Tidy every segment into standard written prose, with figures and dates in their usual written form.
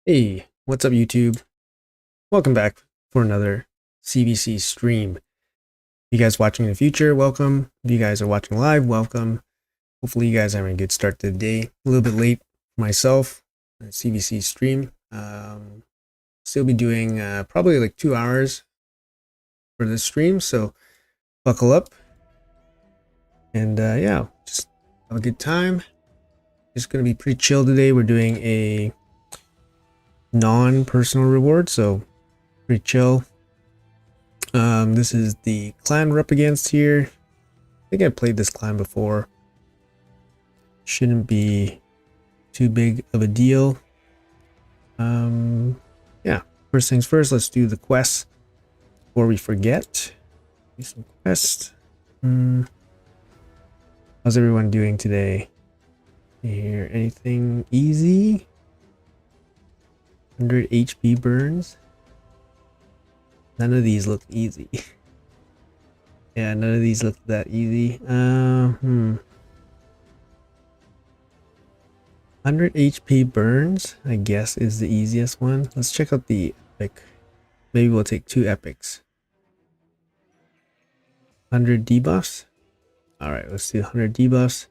Hey, what's up YouTube? Welcome back for another CVC stream. You guys watching in the future, welcome. If you guys are watching live, welcome. Hopefully you guys are having a good start to the day. A little bit late for myself, CVC stream. Still be doing probably like 2 hours for this stream, so buckle up. And yeah, just have a good time. It's going to be pretty chill today. We're doing a non-personal reward, so pretty chill. This is the clan we're up against here. I think I played this clan before. Shouldn't be too big of a deal. Yeah, first things first, let's do the quests before we forget. Do some quests. How's everyone doing today? Here, anything easy? 100 HP burns. None of these look easy. Yeah, none of these look that easy. 100 HP burns, I guess, is the easiest one. Let's check out the epic. Maybe we'll take 2 epics. 100 debuffs. Alright, let's do 100 debuffs.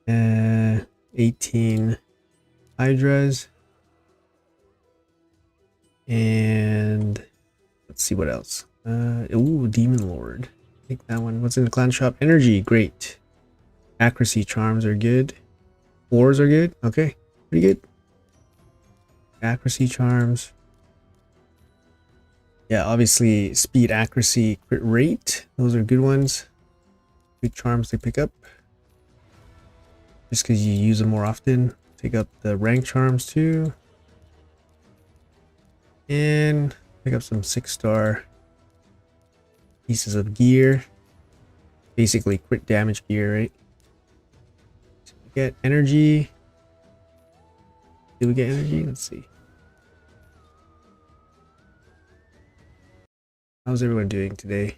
18 hydras. And let's see what else. Ooh, Demon Lord. Take that one. What's in the clan shop? Energy, great. Accuracy charms are good. Ores are good. Okay, pretty good. Accuracy charms. Yeah, obviously speed, accuracy, crit rate. Those are good ones. Good charms to pick up. Just because you use them more often. Take up the rank charms too. And pick up some 6-star pieces of gear. Basically crit damage gear, right? So we get energy. Did we get energy? Let's see. How's everyone doing today?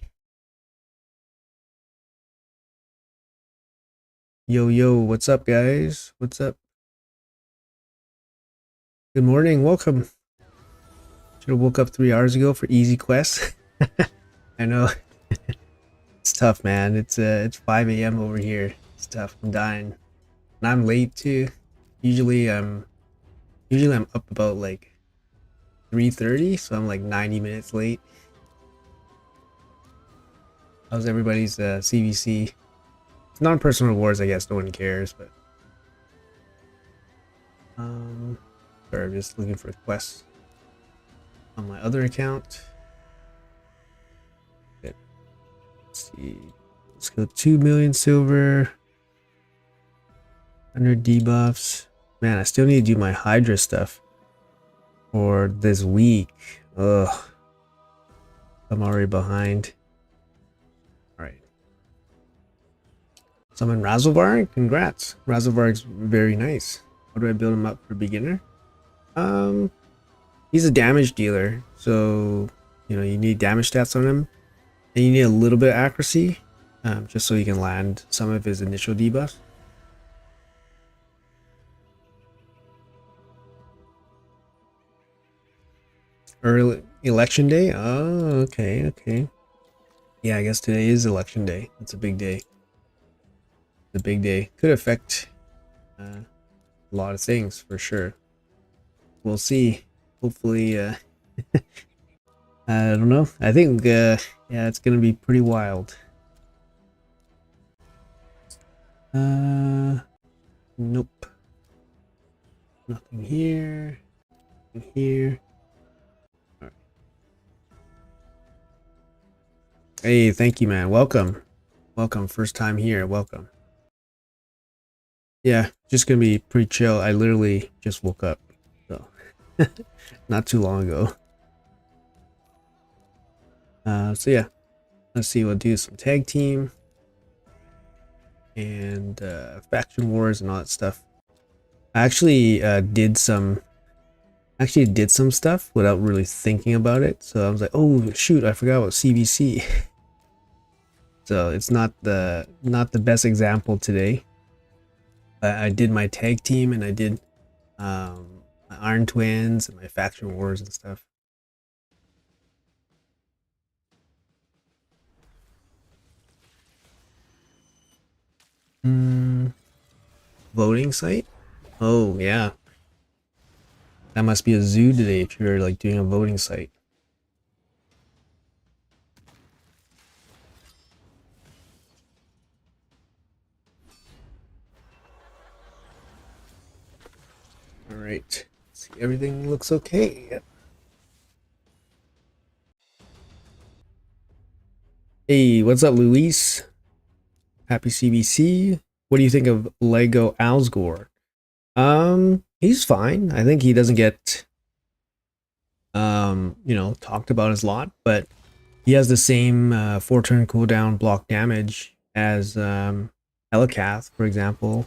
Yo, what's up, guys? What's up? Good morning, welcome. Should have woke up 3 hours ago for easy quests. I know. It's tough, man. It's 5 a.m. over here. It's tough. I'm dying. And I'm late too. Usually I'm up about like 3:30, so I'm like 90 minutes late. How's everybody's CVC? It's non-personal rewards, I guess. No one cares, but sorry, I'm just looking for quests on my other account. Let's see. Let's go 2 million silver. 100 debuffs. Man, I still need to do my Hydra stuff for this week. Ugh. I'm already behind. Alright. Summon Razelvarg? Congrats. Razelvarg's very nice. How do I build him up for beginner? He's a damage dealer, so you need damage stats on him. And you need a little bit of accuracy, just so you can land some of his initial debuffs. Early election day? Oh, okay. Yeah, I guess today is election day. It's a big day. The big day could affect a lot of things for sure. We'll see. Hopefully, I don't know. I think, yeah, it's gonna be pretty wild. Nope. Nothing here. Nothing here. All right. Hey, thank you, man. Welcome. Welcome. First time here. Welcome. Yeah, just gonna be pretty chill. I literally just woke up, so not too long ago. So yeah, let's see. We'll do some tag team and faction wars and all that stuff. I actually did some stuff without really thinking about it. So I was like, oh shoot, I forgot about CVC. So it's not the best example today. I did my tag team and I did Iron Twins and my faction wars and stuff. Voting site? Oh yeah, that must be a zoo today if you're like doing a voting site. All right, see, everything looks okay. Hey, what's up, Luis? Happy CVC. What do you think of Lego Alsgore? He's fine. I think he doesn't get talked about as a lot, but he has the same 4-turn cooldown block damage as Elikath, for example,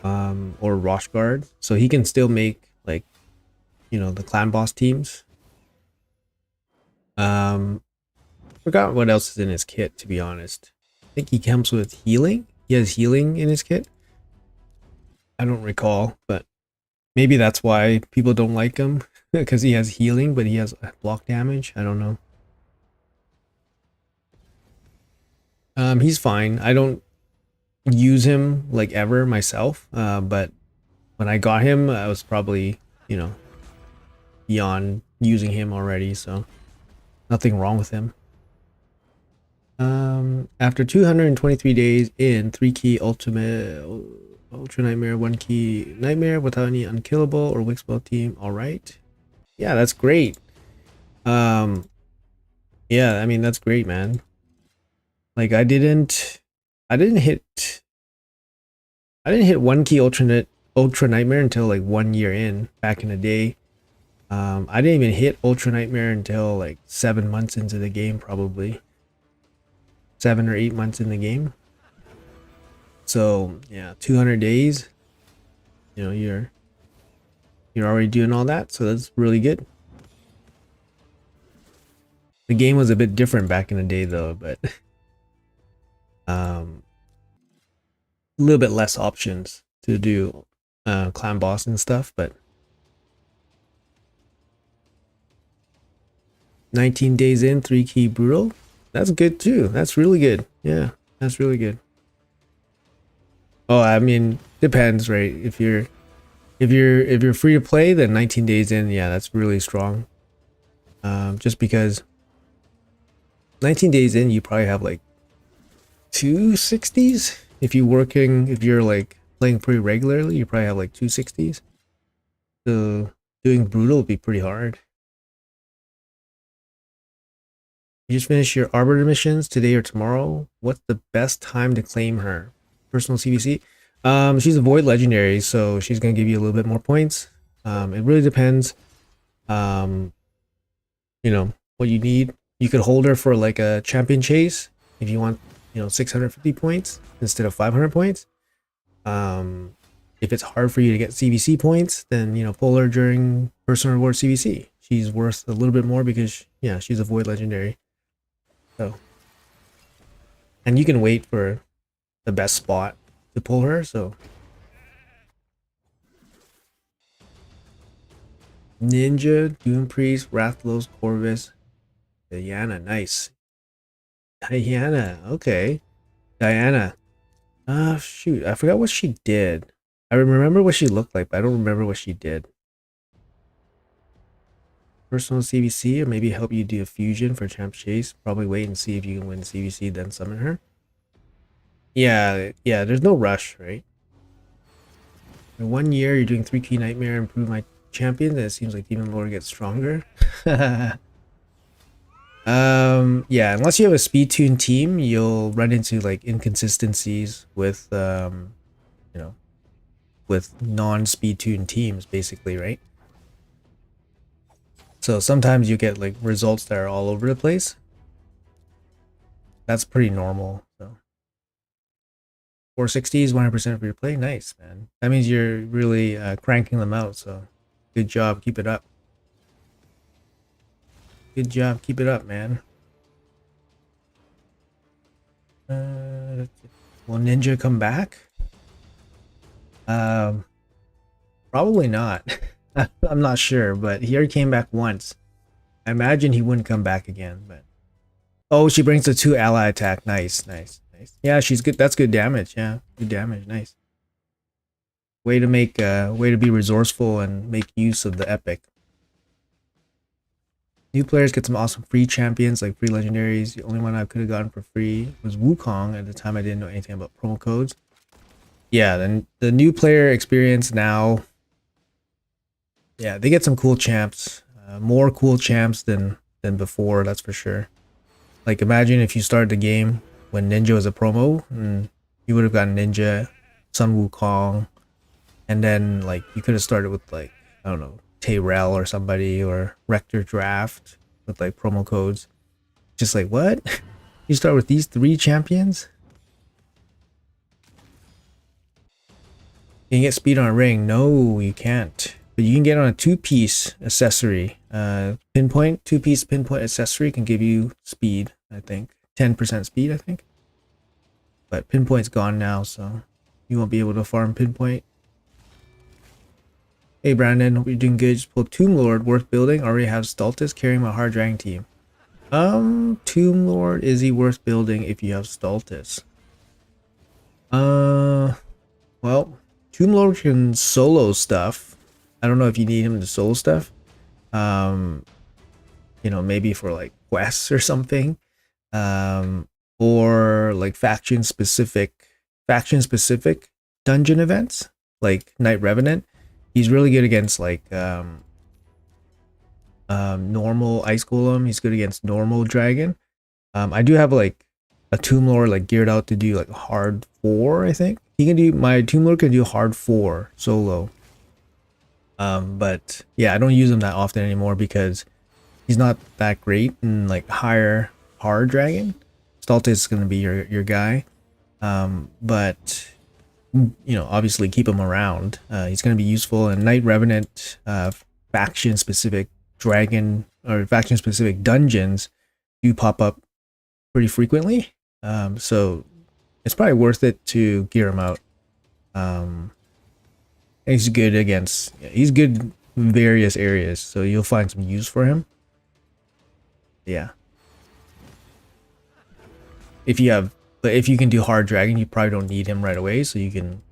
or Roshguard. So he can still make like the clan boss teams. Forgot what else is in his kit, to be honest. I think he comes with healing. He has healing in his kit. I don't recall, but maybe that's why people don't like him, because he has healing, but he has block damage. I don't know. He's fine. I don't use him like ever myself, but when I got him, I was probably, beyond using him already, so nothing wrong with him. After 223 days in 3-key Ultra Nightmare, 1-key Nightmare without any unkillable or weak spell team. All right. Yeah, that's great. Yeah, I mean, that's great, man. Like I didn't hit 1-key Ultra Nightmare until like 1 year in back in the day. I didn't even hit Ultra Nightmare until like 7 months into the game, probably 7 or 8 months in the game. So yeah, 200 days. You're already doing all that, so that's really good. The game was a bit different back in the day though, but a little bit less options to do clan boss and stuff, but 19 days in, 3-key brutal. That's good too. That's really good. Yeah, that's really good. Oh, I mean, depends, right? If you're free to play, then 19 days in, yeah, that's really strong. Just because 19 days in, you probably have like 260s. If you're like playing pretty regularly, you probably have like 260s. So doing brutal would be pretty hard. You just finished your Arbiter missions today or tomorrow. What's the best time to claim her? Personal CVC. She's a Void Legendary, so she's gonna give you a little bit more points. It really depends. What you need. You could hold her for like a champion chase if you want, 650 points instead of 500 points. If it's hard for you to get CVC points, then pull her during personal reward CVC. She's worth a little bit more because she's a Void Legendary. So, and you can wait for the best spot to pull her. So, Ninja, Doom Priest, Rathlos, Corvus, Diana. Nice. Diana. Okay. Diana. Shoot. I forgot what she did. I remember what she looked like, but I don't remember what she did. Personal CVC, or maybe help you do a fusion for Champ Chase. Probably wait and see if you can win CVC, then summon her. Yeah, there's no rush, right? In 1 year, you're doing 3-key Nightmare, improve my champion, then it seems like Demon Lord gets stronger. Yeah, unless you have a speed tune team, you'll run into like inconsistencies with with non-speed tune teams, basically, right? So sometimes you get like results that are all over the place. That's pretty normal. So 460s, 100% for your play. Nice, man. That means you're really cranking them out. So good job. Keep it up. Good job. Keep it up, man. Will Ninja come back? Probably not. I'm not sure, but he already came back once. I imagine he wouldn't come back again, but oh, she brings the 2 ally attack. Nice, nice, nice. Yeah, she's good. That's good damage. Yeah, good damage. Nice. Way to be resourceful and make use of the epic. New players get some awesome free champions, like free legendaries. The only one I could have gotten for free was Wukong. At the time, I didn't know anything about promo codes. Yeah, then the new player experience now. Yeah, they get some cool champs. More cool champs than before, that's for sure. Like, imagine if you started the game when Ninja was a promo, and you would have gotten Ninja, Sun Wukong, and then like you could have started with like, I don't know, Tayrell or somebody, or Rector Draft with like promo codes. Just like, what? You start with these 3 champions? You can get speed on a ring. No, you can't. But you can get on a 2-piece accessory. Pinpoint, 2-piece pinpoint accessory can give you speed, I think. 10% speed, I think. But pinpoint's gone now, so you won't be able to farm pinpoint. Hey Brandon, hope you're doing good. Just pulled Tomb Lord, worth building. Already have Stultus carrying my hard dragon team. Tomb Lord, is he worth building if you have Stultus? Well, Tomb Lord can solo stuff. I don't know if you need him to solo stuff. Maybe for like quests or something. Or like faction specific dungeon events, like Knight Revenant. He's really good against like normal ice golem. He's good against normal dragon. I do have like a Tomb Lord like geared out to do like hard 4, I think. My Tomb Lord can do hard 4 solo. But yeah, I don't use him that often anymore because he's not that great in like higher hard dragon. Stultus is going to be your guy. But obviously keep him around. He's going to be useful. And Knight Revenant, faction specific dragon or faction specific dungeons do pop up pretty frequently. So it's probably worth it to gear him out. He's good he's good in various areas, so you'll find some use for him. Yeah. If you can do hard dragon, you probably don't need him right away, so you can,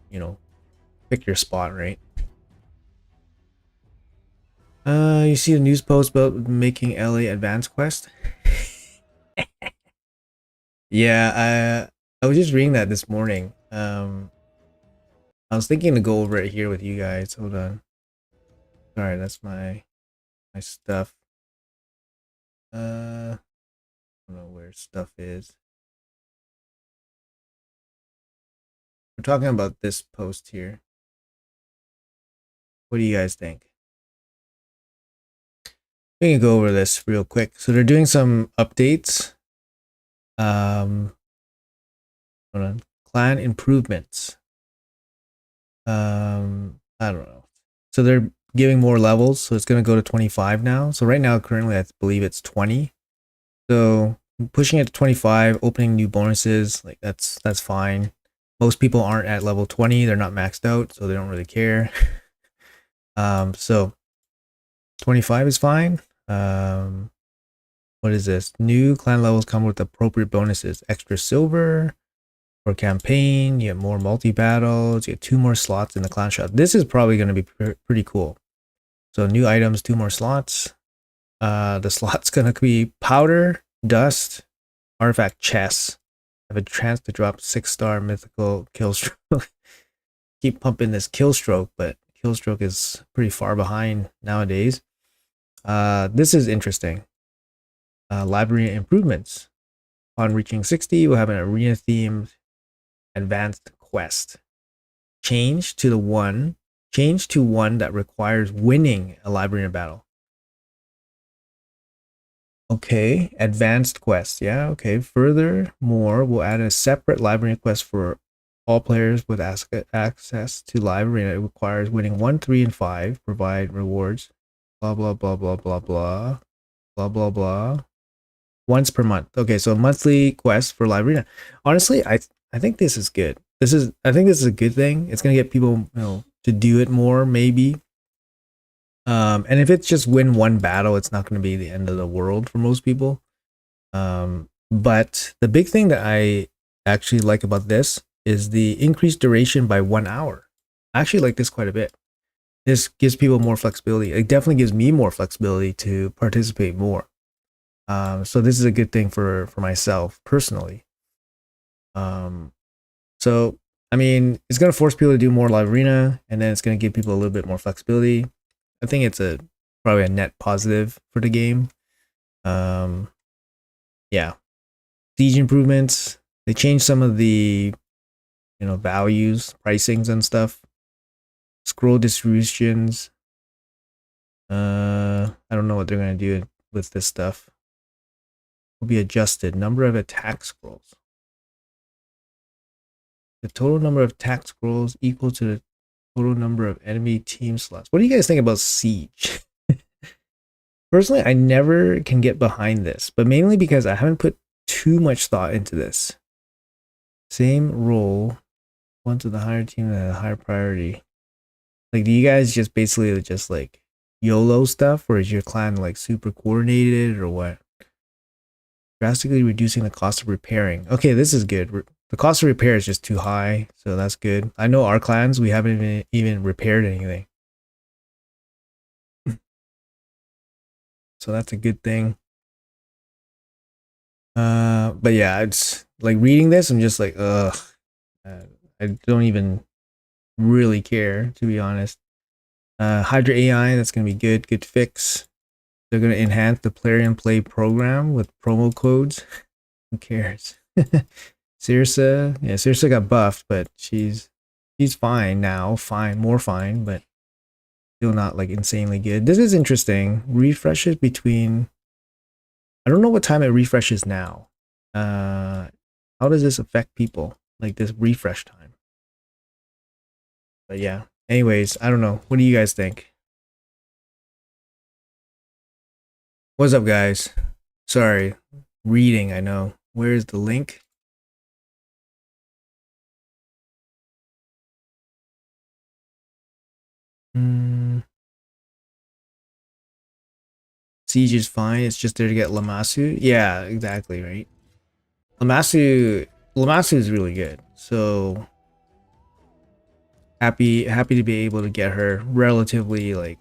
pick your spot, right? You see a news post about making LA Advanced Quest? Yeah, I was just reading that this morning. I was thinking to go over it here with you guys. Hold on. Sorry, that's my stuff. I don't know where stuff is. We're talking about this post here. What do you guys think? We can go over this real quick. So they're doing some updates. Hold on. Clan improvements. I don't know. So they're giving more levels, so it's going to go to 25 now. So right now, currently, I believe it's 20. So pushing it to 25, opening new bonuses, like that's fine. Most people aren't at level 20. They're not maxed out, so they don't really care. So 25 is fine. What is this? New clan levels come with appropriate bonuses. Extra silver for campaign. You get more multi-battles. You get 2 more slots in the clan shop. This is probably going to be pretty cool. So new items, 2 more slots. The slot's going to be powder, dust, artifact chests. Have a chance to drop 6-star mythical killstroke. Keep pumping this killstroke, but killstroke is pretty far behind nowadays. This is interesting. Library improvements. On reaching 60, we'll have an arena themed advanced quest. Change to one that requires winning a library battle. Okay, advanced quest. Yeah, okay. Furthermore, we'll add a separate library quest for all players with access to live arena. It requires winning 1, 3, and 5. Provide rewards. Blah blah blah blah blah blah blah blah blah. Once per month. Okay, so a monthly quest for live arena. Honestly, I think this is good. I think this is a good thing. It's gonna get people, to do it more, maybe. And if it's just win one battle, it's not going to be the end of the world for most people. But the big thing that I actually like about this is the increased duration by 1 hour. I actually like this quite a bit. This gives people more flexibility. It definitely gives me more flexibility to participate more. So this is a good thing for myself personally. So I mean, it's gonna force people to do more live arena, and then it's gonna give people a little bit more flexibility. I think it's probably a net positive for the game. Yeah, siege improvements. They changed some of the values, pricings, and stuff. Scroll distributions. I don't know what they're gonna do with this stuff. Will be adjusted. Number of attack scrolls. The total number of attack scrolls equal to the total number of enemy team slots. What do you guys think about siege? Personally, I never can get behind this, but mainly because I haven't put too much thought into this. Same role, one to the higher team at a higher priority. Like, do you guys just basically just like YOLO stuff, or is your clan like super coordinated, or what? Drastically reducing the cost of repairing. Okay, this is good. The cost of repair is just too high, so that's good. I know our clans, we haven't even repaired anything. So that's a good thing. But yeah, it's like reading this, I'm just like, ugh. I don't even really care, to be honest. Hydra AI, that's gonna be good. Good fix. They're gonna enhance the Play and Play program with promo codes. Who cares? Cirsa, yeah, Cirsa got buffed, but she's fine now. More fine, but still not like insanely good. This is interesting. Refreshes between. I don't know what time it refreshes now. How does this affect people? Like this refresh time? But yeah. Anyways, I don't know. What do you guys think? What's up, guys? Sorry, reading. I know. Where's the link? Siege is fine. It's just there to get Lamasu. Yeah, exactly, right? Lamasu is really good. So happy to be able to get her relatively like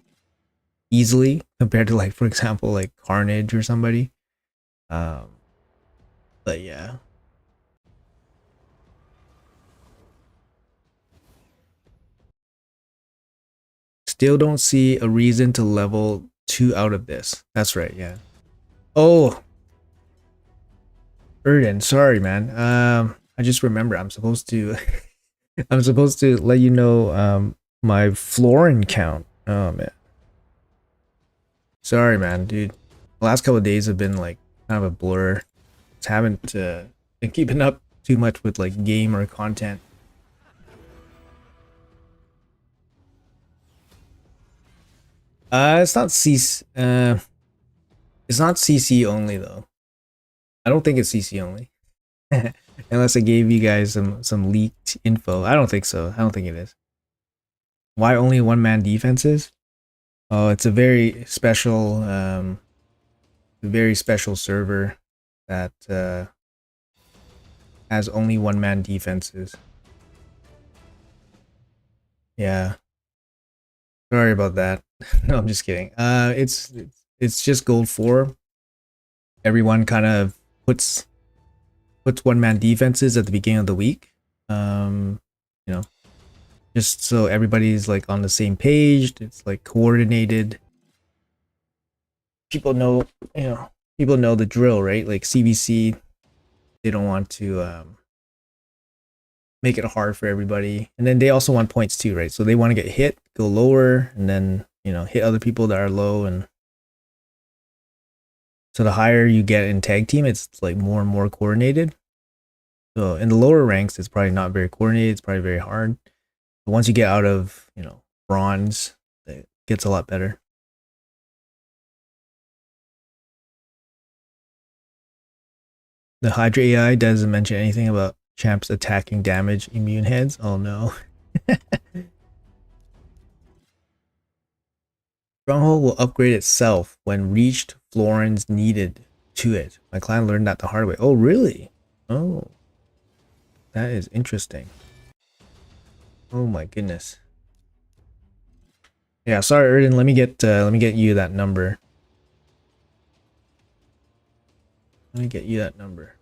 easily compared to like, for example, like Carnage or somebody. But yeah. Still don't see a reason to level 2 out of this. That's right, yeah. Oh, Erden, sorry man. I just remember I'm supposed to I'm supposed to let you know my Florin count. Oh man. Sorry man, dude. The last couple of days have been like kind of a blur. Just haven't been keeping up too much with like game or content. It's not it's not CC only though. I don't think it's CC only. Unless I gave you guys some leaked info. I don't think so. I don't think it is. Why only one man defenses? Oh, it's a very special server that has only one man defenses. Yeah. Sorry about that. No, I'm just kidding. It's just gold 4. Everyone kind of puts one man defenses at the beginning of the week. You know, just so everybody's like on the same page. It's like coordinated. People know, people know the drill, right? Like CVC, they don't want to make it hard for everybody, and then they also want points too, right? So they want to get hit, go lower, and then hit other people that are low, and so the higher you get in tag team, it's like more and more coordinated. So in the lower ranks, it's probably not very coordinated. It's probably very hard. But once you get out of bronze, it gets a lot better. The Hydra AI doesn't mention anything about champs attacking damage immune heads. Oh no. Stronghold will upgrade itself when reached florins needed to it. My client learned that the hard way. Oh, really? Oh, that is interesting. Oh my goodness. Yeah, sorry, Erden. Let me get you that number. Let me get you that number.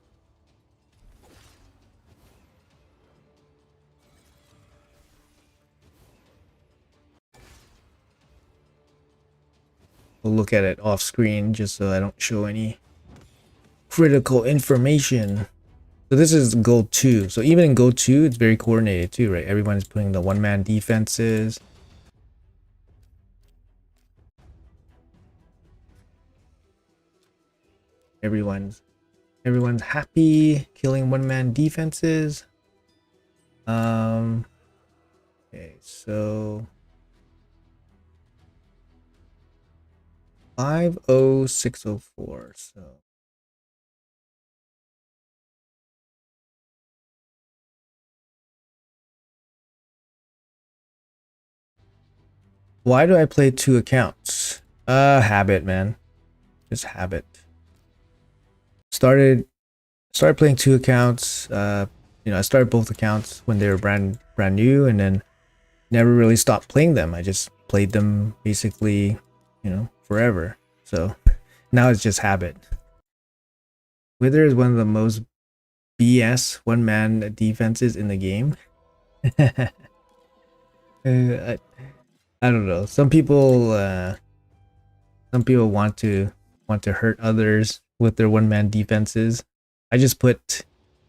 We'll look at it off screen just so I don't show any critical information. So this is Gold 2. So even in Gold 2, it's very coordinated too, right? Everyone is putting the one-man defenses. Everyone's happy killing one-man defenses. Okay, so 50604. So why do I play 2 accounts? Habit, man. Just habit. Started playing 2 accounts. You know, I started both accounts when they were brand new, and then never really stopped playing them. I just played them basically, you know, forever. So now it's just habit. Wither is one of the most BS one-man defenses in the game. I don't know. Some people want to hurt others with their one-man defenses. I just put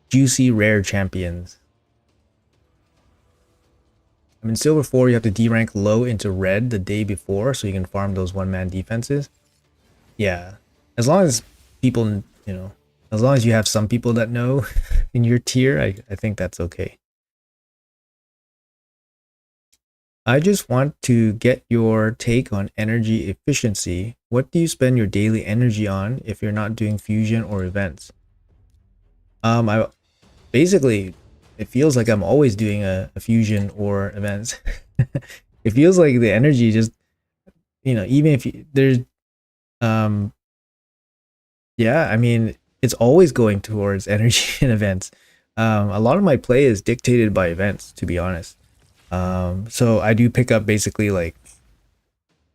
juicy rare champions. I mean, Silver 4, you have to D-rank low into red the day before so you can farm those one-man defenses. Yeah. As long as people, you know, as long as you have some people that know in your tier, I think that's okay. I just want to get your take on energy efficiency. What do you spend your daily energy on if you're not doing fusion or events? I basically, it feels like I'm always doing a fusion or events. It feels like the energy just, you know, even if there's, yeah, I mean, it's always going towards energy and events. A lot of my play is dictated by events, to be honest. So I do pick up basically like,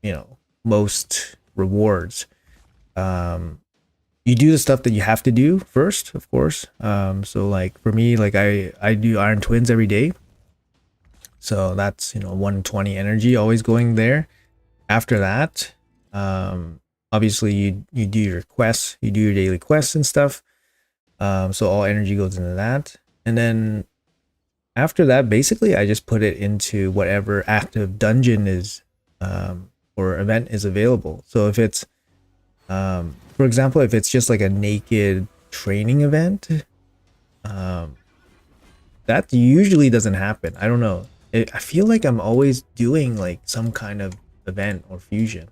you know, most rewards. You do the stuff that you have to do first, of course. So like for me, like I do Iron Twins every day. So that's, you know, 120 energy always going there. After that, obviously you do your quests, you do your daily quests and stuff. So all energy goes into that. And then after that, basically I just put it into whatever active dungeon is or event is available. So if it's for example, if it's just like a naked training event, that usually doesn't happen. I don't know. I feel like I'm always doing like some kind of event or fusion,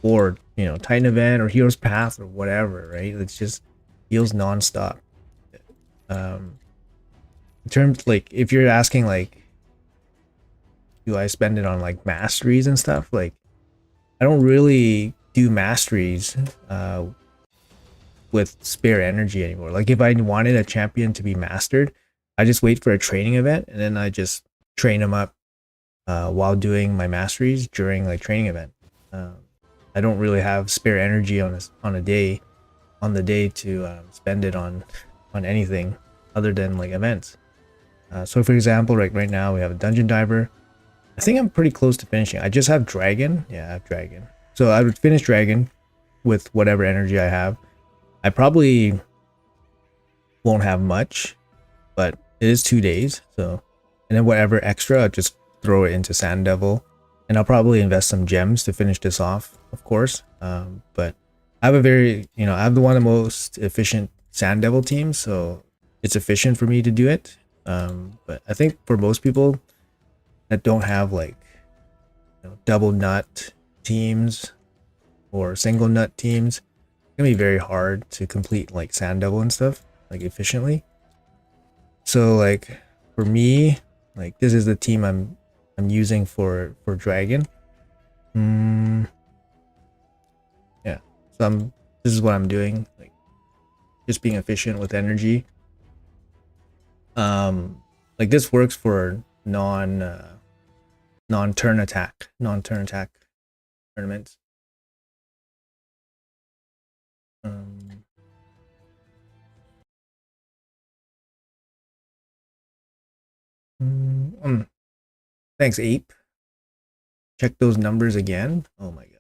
or you know, Titan event or Hero's Path or whatever. Right? It's just feels nonstop. In terms like if you're asking like, do I spend it on like masteries and stuff? Like, I don't really do masteries with spare energy anymore. Like if I wanted a champion to be mastered, I just wait for a training event and then I just train them up while doing my masteries during like training event. I don't really have spare energy on the day to spend it on anything other than like events. So for example, right now we have a dungeon diver. I think I'm pretty close to finishing. I just have dragon. Yeah, I have dragon. So I would finish dragon with whatever energy I have. I probably won't have much, but it is 2 days. So, and then whatever extra, I'll just throw it into Sand Devil, and I'll probably invest some gems to finish this off, of course. But I have a very, you know, I have the one of the most efficient Sand Devil teams, so it's efficient for me to do it. But I think for most people that don't have like, you know, double nut teams or single nut teams, it's gonna be very hard to complete like Sand Devil and stuff like efficiently. So like for me, like this is the team I'm using for dragon. Yeah. So this is what I'm doing, like just being efficient with energy. Like this works for non-turn attack tournaments. Um, Thanks, Ape. Check those numbers again. Oh my god.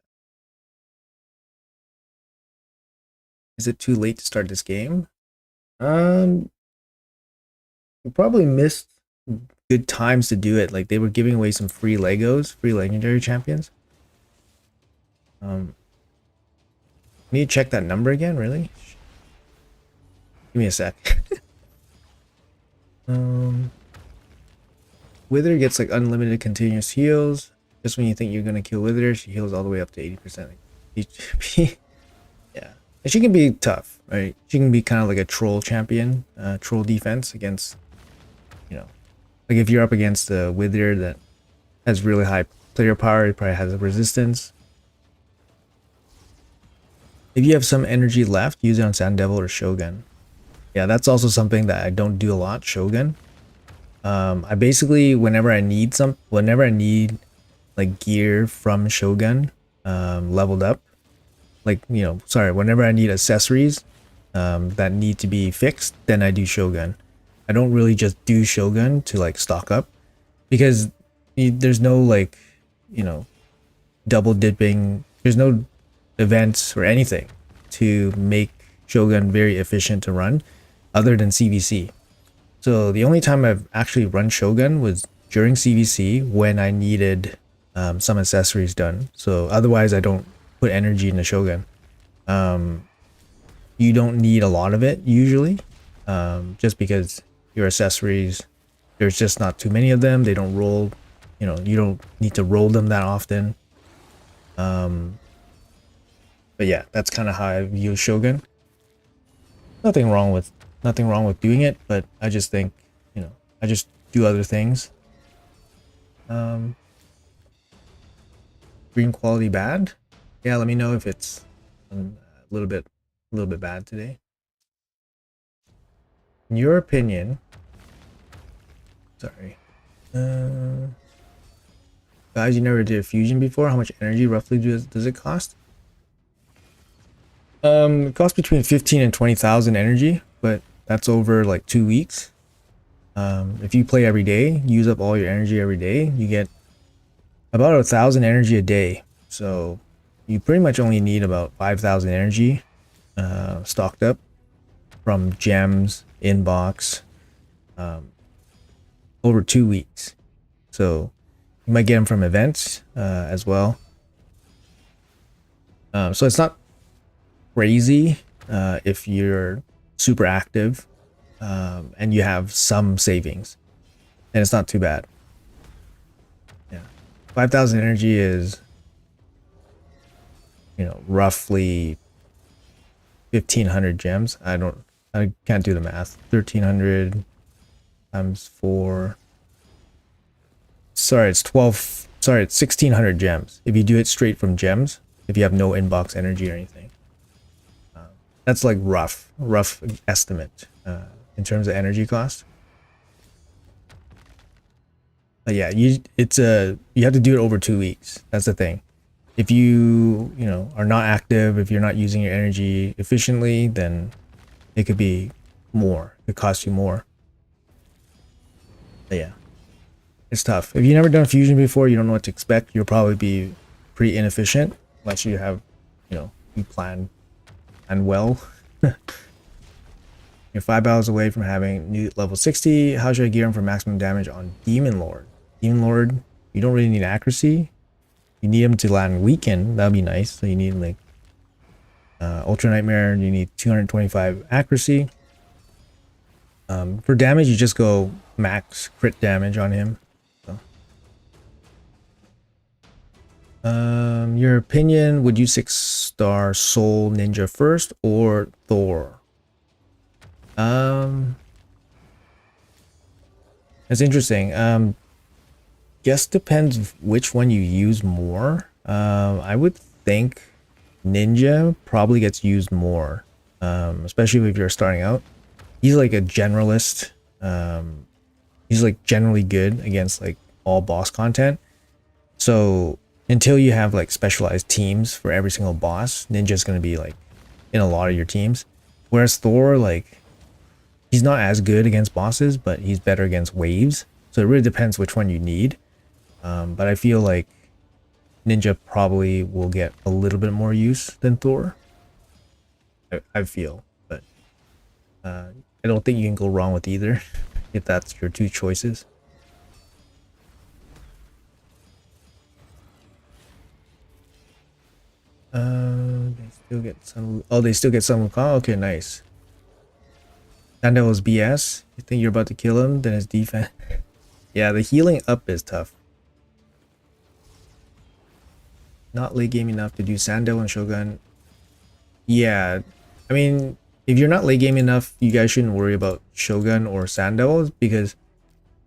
Is it too late to start this game? We probably missed good times to do it. Like they were giving away some free Legos, free legendary champions. Need to check that number again, really? Give me a sec. Wither gets like unlimited continuous heals. Just when you think you're gonna kill Wither, she heals all the way up to 80% HP. Yeah. And she can be tough, right? She can be kind of like a troll champion, troll defense against, you know, like if you're up against a Wither that has really high player power, it probably has a resistance. If you have some energy left, use it on Sand Devil or Shogun. Yeah, that's also something that I don't do a lot, Shogun. I basically, whenever I need like gear from Shogun, leveled up, like, you know, sorry, whenever I need accessories that need to be fixed, then I do Shogun. I don't really just do Shogun to like stock up, because there's no like, you know, double dipping. There's no events or anything to make Shogun very efficient to run other than CVC. So the only time I've actually run Shogun was during CVC when I needed some accessories done. So otherwise I don't put energy into Shogun. You don't need a lot of it usually, just because your accessories, there's just not too many of them. They don't roll, you know, you don't need to roll them that often. But yeah, that's kind of how I view Shogun. Nothing wrong with doing it, but I just think, you know, I just do other things. Green quality bad? Yeah, let me know if it's a little bit bad today. In your opinion, sorry, guys, you never did a fusion before. How much energy roughly does it cost? It costs between 15 and 20,000 energy, but that's over like 2 weeks. If you play every day, use up all your energy every day, you get about 1,000 energy a day. So you pretty much only need about 5,000 energy stocked up from gems, inbox, over 2 weeks. So you might get them from events as well. So it's not crazy if you're super active and you have some savings, and it's not too bad. Yeah, 5,000 energy is, you know, roughly 1,500 gems. I can't do the math. 1,300 times 4. Sorry, it's 12. Sorry, it's 1,600 gems. If you do it straight from gems, if you have no inbox energy or anything. That's like rough estimate in terms of energy cost. But yeah, you have to do it over 2 weeks. That's the thing. If you know, are not active, if you're not using your energy efficiently, then it could be more. It costs you more. But yeah, it's tough. If you've never done a fusion before, you don't know what to expect. You'll probably be pretty inefficient unless you have, you know, you plan and well. You're 5 battles away from having new level 60. How should I gear him for maximum damage on Demon Lord? Demon Lord, you don't really need accuracy. You need him to land weaken. That'd be nice. So you need like Ultra Nightmare. You need 225 accuracy. For damage, you just go max crit damage on him. So. Your opinion, would you 6-star Soul Ninja first or Thor? It's interesting. Guess depends which one you use more. I would think Ninja probably gets used more, especially if you're starting out. He's like a generalist. He's like generally good against like all boss content. So until you have like specialized teams for every single boss, Ninja's gonna be like in a lot of your teams. Whereas Thor, like, he's not as good against bosses, but he's better against waves. So it really depends which one you need. But I feel like Ninja probably will get a little bit more use than Thor. I feel, but I don't think you can go wrong with either if that's your two choices. They still get some. Oh, they still get some. Oh, okay, nice. And that was BS. You think you're about to kill him, then his defense. Yeah, the healing up is tough. Not late game enough to do Sandel and Shogun. Yeah, I mean, if you're not late game enough, you guys shouldn't worry about Shogun or Sandel because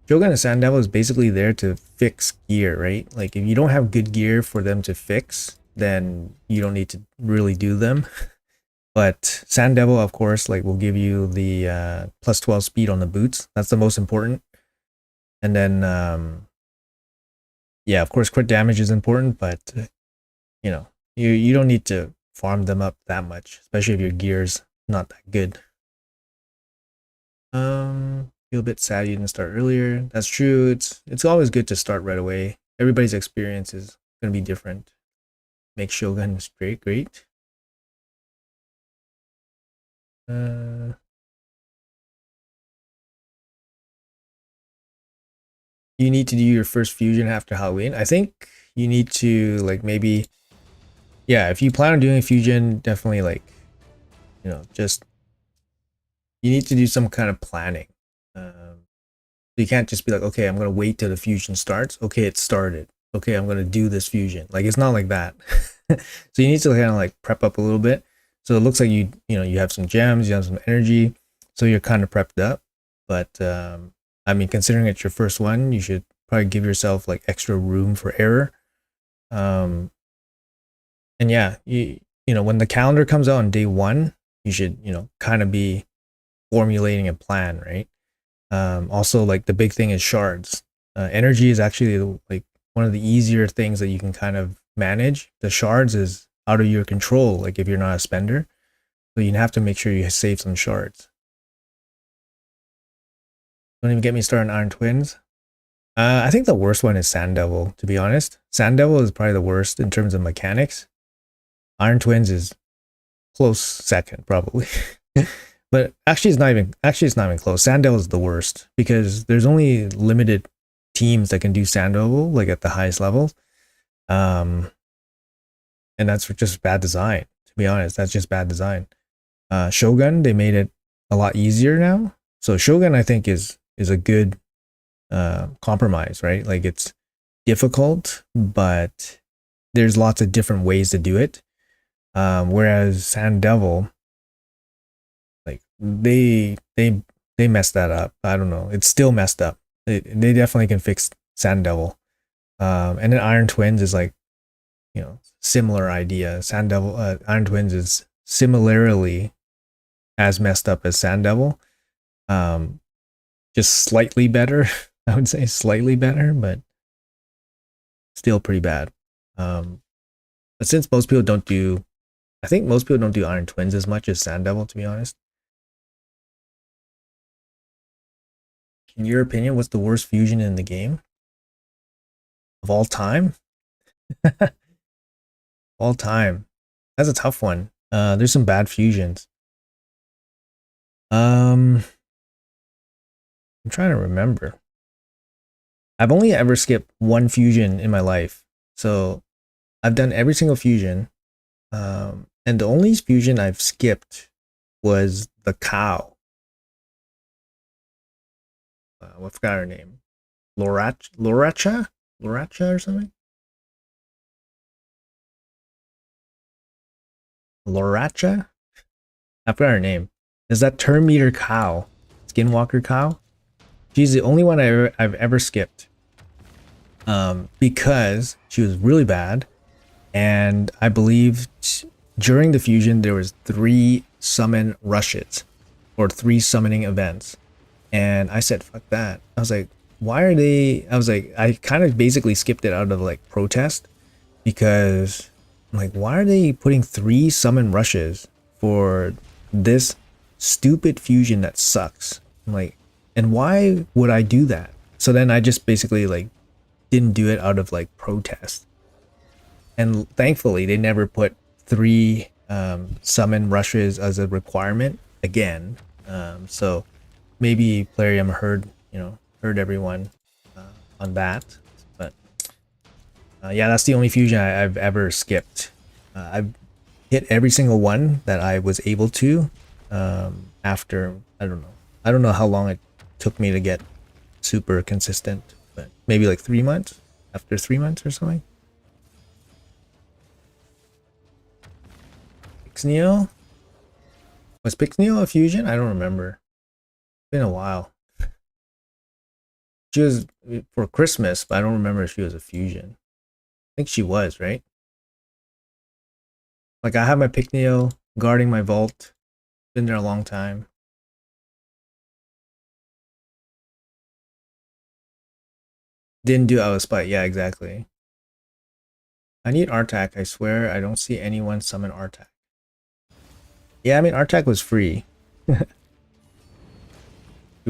Shogun and Sandel is basically there to fix gear, right? Like if you don't have good gear for them to fix, then you don't need to really do them. But Sand Devil, of course, like will give you the plus 12 speed on the boots. That's the most important. And then, yeah, of course, crit damage is important, but you know, you don't need to farm them up that much, especially if your gear's not that good. Feel a bit sad you didn't start earlier. That's true. It's always good to start right away. Everybody's experience is gonna be different. Make Shogun great. You need to do your first fusion after Halloween. I think you need to like maybe, yeah, if you plan on doing a fusion, definitely like, you know, just you need to do some kind of planning. You can't just be like, okay, I'm gonna wait till the fusion starts. Okay, it started. Okay, I'm gonna do this fusion. Like it's not like that. So you need to kind of like prep up a little bit. So it looks like you know you have some gems, you have some energy, so you're kind of prepped up. But I mean, considering it's your first one, you should probably give yourself like extra room for error. And yeah, you know when the calendar comes out on day one, you should kind of be formulating a plan, right? Also, like the big thing is shards. Energy is actually like one of the easier things that you can kind of manage. The shards is out of your control, like if you're not a spender. So you have to make sure you save some shards. Don't even get me started on Iron Twins. I think the worst one is Sand Devil, to be honest. Sand Devil is probably the worst in terms of mechanics. Iron Twins is close second, probably. But actually it's not even close. Sand Devil is the worst because there's only limited teams that can do Sand Devil like at the highest level. And that's just bad design, to be honest. That's just bad design. Shogun, they made it a lot easier now. So Shogun, I think, is a good compromise, right? Like it's difficult, but there's lots of different ways to do it. Whereas Sand Devil, like they messed that up. I don't know. It's still messed up. They definitely can fix Sand Devil. And then Iron Twins is like, similar idea. Sand Devil, Iron Twins is similarly as messed up as Sand Devil. Just slightly better. I would say slightly better, but still pretty bad. But since most people don't do, I think most people don't do Iron Twins as much as Sand Devil, to be honest. In your opinion, what's the worst fusion in the game of all time? All time. That's a tough one. There's some bad fusions. I'm trying to remember. I've only ever skipped one fusion in my life. So I've done every single fusion. And the only fusion I've skipped was the cow. I forgot her name. Loracha or something? Loracha? I forgot her name. Is that turn meter cow? Skinwalker cow? She's the only one I've ever skipped. Because she was really bad. And I believe during the fusion there was 3 summon rushes or 3 summoning events. And I said, fuck that. I was like, why are they? I was like, I kind of basically skipped it out of like protest because I'm like, why are they putting 3 summon rushes for this stupid fusion that sucks? I'm like, and why would I do that? So then I just basically like didn't do it out of like protest. And thankfully they never put 3 summon rushes as a requirement again. So maybe Plarium heard everyone on that, but yeah, that's the only fusion I've ever skipped. I've hit every single one that I was able to after I don't know how long it took me to get super consistent, but maybe like 3 months, after 3 months or something. Pixneo? Was Pixneo a fusion? I don't remember. It's been a while. She was for Christmas, but I don't remember if she was a fusion. I think she was, right? Like I have my Picneo guarding my vault. Been there a long time. Didn't do out of spite. Yeah, exactly. I need Artak. I swear I don't see anyone summon Artak. Yeah, I mean Artak was free. It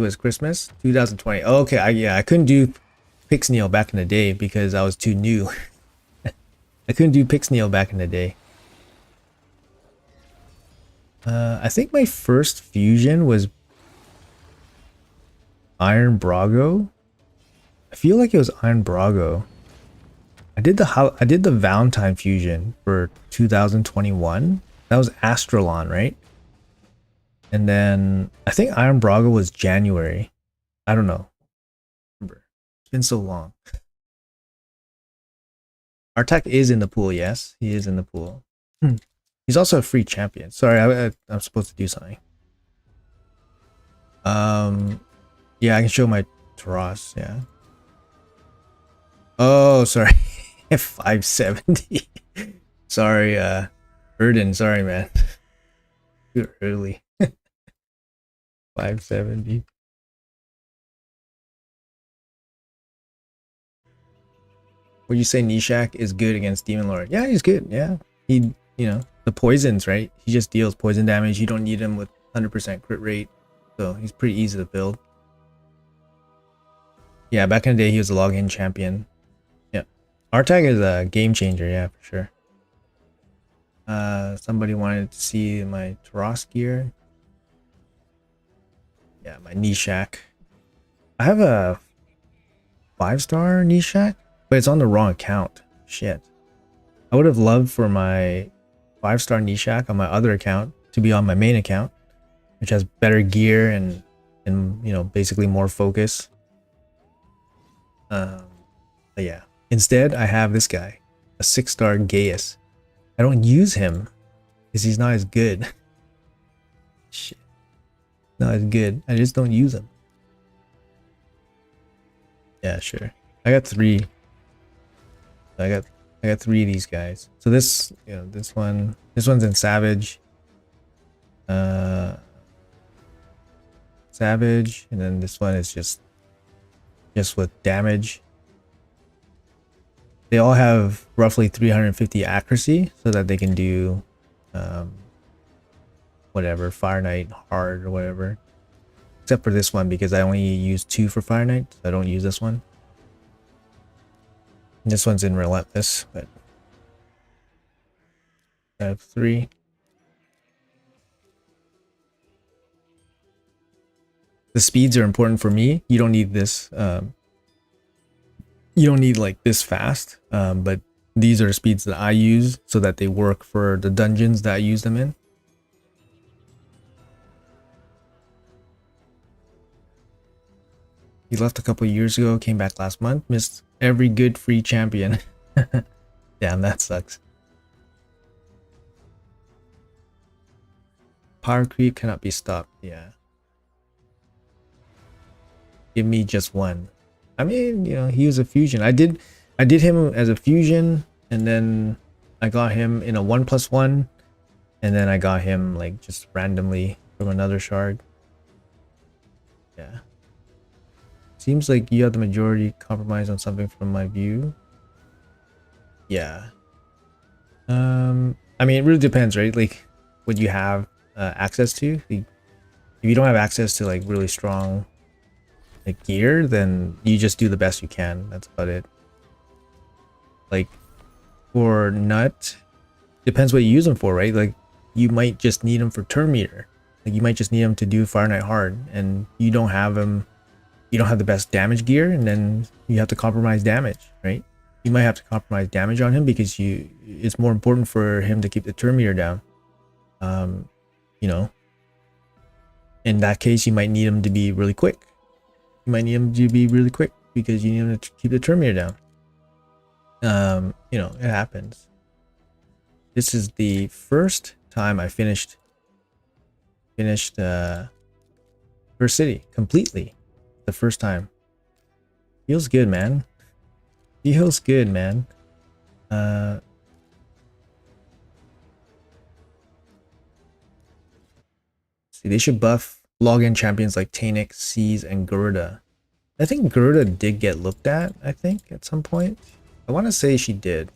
was Christmas 2020. Oh, okay, I couldn't do Pixneo back in the day because I was too new. I couldn't do Pixneo back in the day. I think my first fusion was Iron Brago. I feel like it was Iron Brago. I did the Valentine fusion for 2021. That was Astrolon, right? And then I think Iron Brago was January. I don't know. Remember. It's been so long. Artak is in the pool, yes. He is in the pool. He's also a free champion. Sorry, I'm supposed to do something. Yeah, I can show my Taras, yeah. Oh, sorry. 570. Sorry, Erden, sorry, man. Too early. 570. Would you say Nishak is good against Demon Lord? Yeah, he's good. Yeah. He, the poisons, right? He just deals poison damage. You don't need him with 100% crit rate. So he's pretty easy to build. Yeah, back in the day, he was a login champion. Yeah. Artag is a game changer, yeah, for sure. Somebody wanted to see my Taras gear. Yeah, my Nishak. I have a 5-star Nishak, but it's on the wrong account. Shit. I would have loved for my 5-star Nishak on my other account to be on my main account, which has better gear and basically more focus. But yeah. Instead, I have this guy, a 6-star Gaius. I don't use him because he's not as good. Shit. Not as good. I just don't use him. Yeah, sure. I got 3. I got 3 of these guys. So this one's in Savage. Savage, and then this one is just with damage. They all have roughly 350 accuracy so that they can do whatever, Fire Knight hard or whatever. Except for this one because I only use 2 for Fire Knight, so I don't use this one. And this one's in Relentless, but I have 3. The speeds are important for me. You don't need this. You don't need like this fast, but these are the speeds that I use so that they work for the dungeons that I use them in. He left a couple years ago, came back last month, missed every good free champion. Damn, that sucks. Power creep cannot be stopped. Yeah. Give me just one. I mean, he was a fusion. I did him as a fusion, and then I got him in a 1+1, and then I got him like just randomly from another shard. Yeah. Seems like you have the majority compromise on something from my view. Yeah. I mean, it really depends, right? Like what you have access to. Like, if you don't have access to like really strong like gear, then you just do the best you can. That's about it. Like for nut, depends what you use them for, right? Like you might just need them for turn meter. Like you might just need them to do Fire Knight hard, and you don't have them. You don't have the best damage gear, and then you have to compromise damage, right? You might have to compromise damage on him because it's more important for him to keep the turn meter down. You know, in that case, you might need him to be really quick. You might need him to be really quick because you need him to keep the turn meter down. You know, it happens. This is the first time I finished First City completely. The first time. Feels good, man. Feels good, man. See, they should buff login champions like Tanix, Seas, and Gerda. I think Gerda did get looked at, I think, at some point. I want to say she did,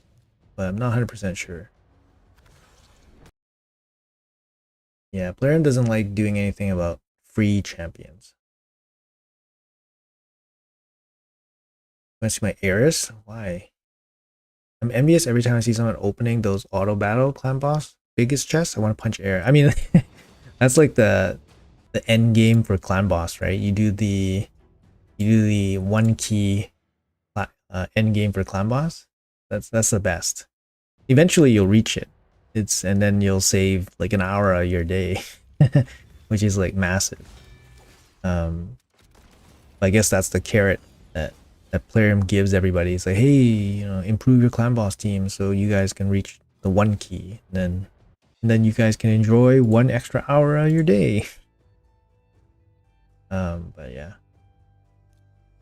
but I'm not 100% sure. Yeah, Plarium doesn't like doing anything about free champions. I see my Eris? Why? I'm envious every time I see someone opening those auto battle clan boss biggest chests. I want to punch air. I mean, that's like the end game for clan boss, right? You do the one key end game for clan boss. That's the best. Eventually you'll reach it. And then you'll save like an hour of your day, which is like massive. I guess that's the carrot that Plarium gives everybody. It's like, hey, you know, improve your clan boss team so you guys can reach the one key, and then you guys can enjoy 1 extra hour of your day. But yeah,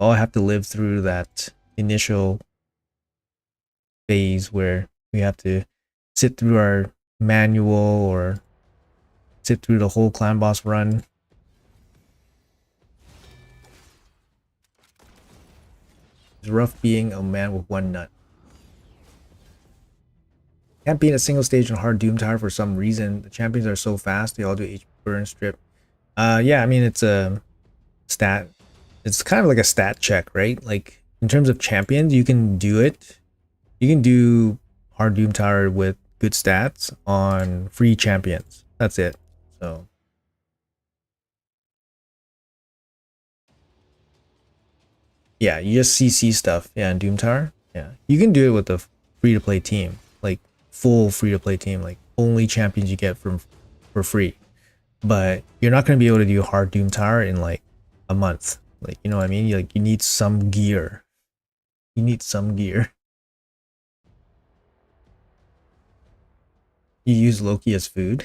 I'll have to live through that initial phase where we have to sit through our manual or sit through the whole clan boss run. It's rough being a man with one nut. Can't be in a single stage in hard Doom Tower for some reason. The champions are so fast, they all do HP burn strip. Yeah, I mean, it's a stat. It's kind of like a stat check, right? Like in terms of champions, you can do it. You can do hard Doom Tower with good stats on free champions. That's it. So yeah, you just CC stuff. Yeah, in Doom Tower. Yeah, you can do it with a free-to-play team, like full free-to-play team, like only champions you get for free. But you're not going to be able to do hard Doom Tower in like a month. Like, you know what I mean? You need some gear. You need some gear. You use Loki as food.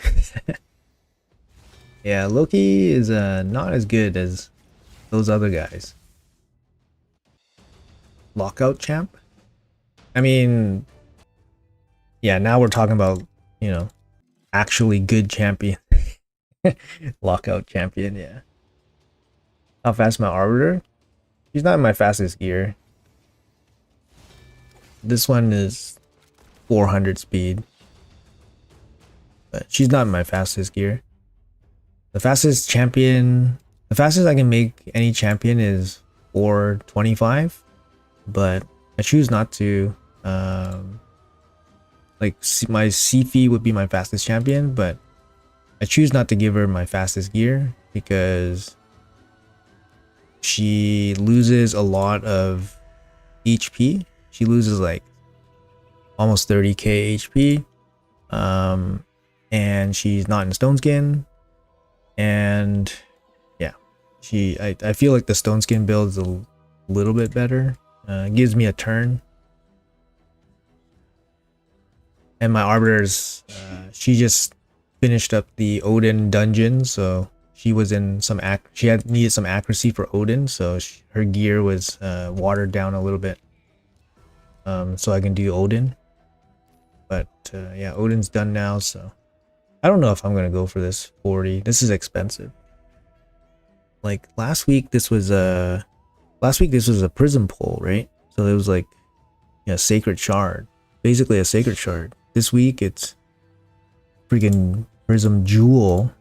Yeah, Loki is not as good as those other guys. Lockout champ? I mean, yeah, now we're talking about, you know, actually good champion. Lockout champion, yeah. How fast my arbiter? She's not my fastest gear. This one is 400 speed. But she's not my fastest gear. The fastest champion, the fastest I can make any champion is 425, but I choose not to. Like my CF would be my fastest champion, but I choose not to give her my fastest gear because she loses a lot of HP. She loses like almost 30k HP. And she's not in stone skin. And yeah, I feel like the stone skin build is a little bit better. Gives me a turn. And my arbiters, she just finished up the Odin dungeon, so she was in some she had needed some accuracy for Odin, so her gear was watered down a little bit. So I can do Odin. But yeah, Odin's done now, so I don't know if I'm gonna go for this 40. This is expensive. Like last week this was a prism pull, right? So it was like, yeah, sacred shard. Basically a sacred shard. This week it's freaking prism jewel,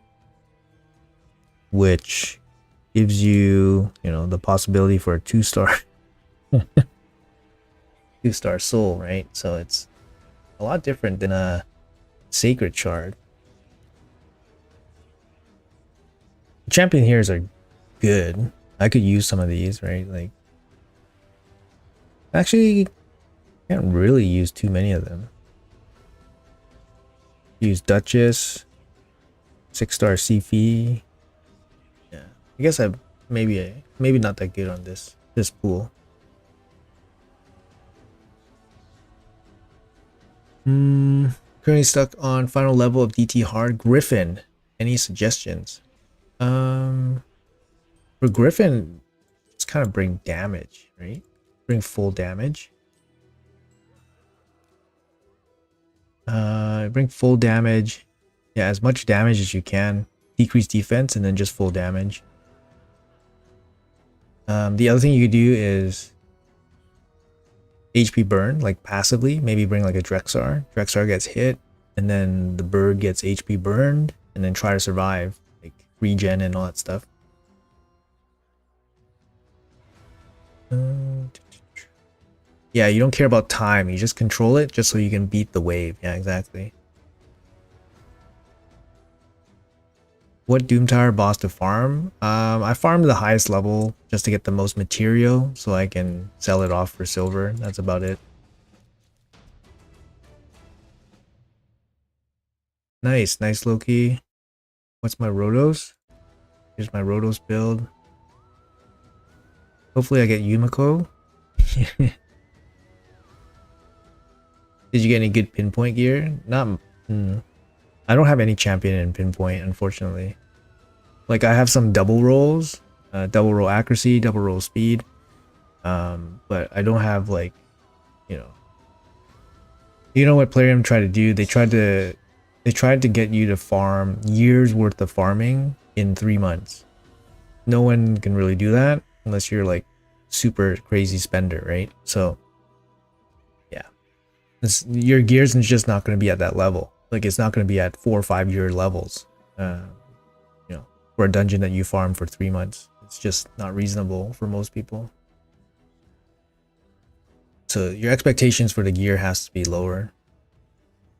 which gives you, you know, the possibility for a 2-star 2-star soul, right? So it's a lot different than a sacred shard. Champion heroes are good. I could use some of these, right? Like, actually can't really use too many of them. Use Duchess, 6-star CV. Yeah, I guess I maybe not that good on this pool. Currently stuck on final level of DT hard. Griffin, any suggestions? For Griffin, just kind of bring damage, right? Bring full damage. Bring full damage. Yeah, as much damage as you can. Decrease defense and then just full damage. The other thing you could do is HP burn, like passively. Maybe bring like a Drexar. Drexar gets hit, and then the bird gets HP burned, and then try to survive, like regen and all that stuff. Yeah, you don't care about time. You just control it just so you can beat the wave. Yeah, exactly. What Doom Tower boss to farm? I farmed the highest level just to get the most material so I can sell it off for silver. That's about it. Nice, nice Loki. What's my Rotos? Here's my Rotos build. Hopefully I get Yumiko. Did you get any good pinpoint gear? Not. I don't have any champion in pinpoint, unfortunately. Like I have some double rolls, double roll accuracy, double roll speed, but I don't have like, you know what Plarium tried to do? They tried to get you to farm years worth of farming in 3 months. No one can really do that unless you're like super crazy spender, right? So yeah, your gears is just not going to be at that level. Like it's not going to be at 4 or 5 year levels. You know, for a dungeon that you farm for 3 months, it's just not reasonable for most people. So your expectations for the gear has to be lower.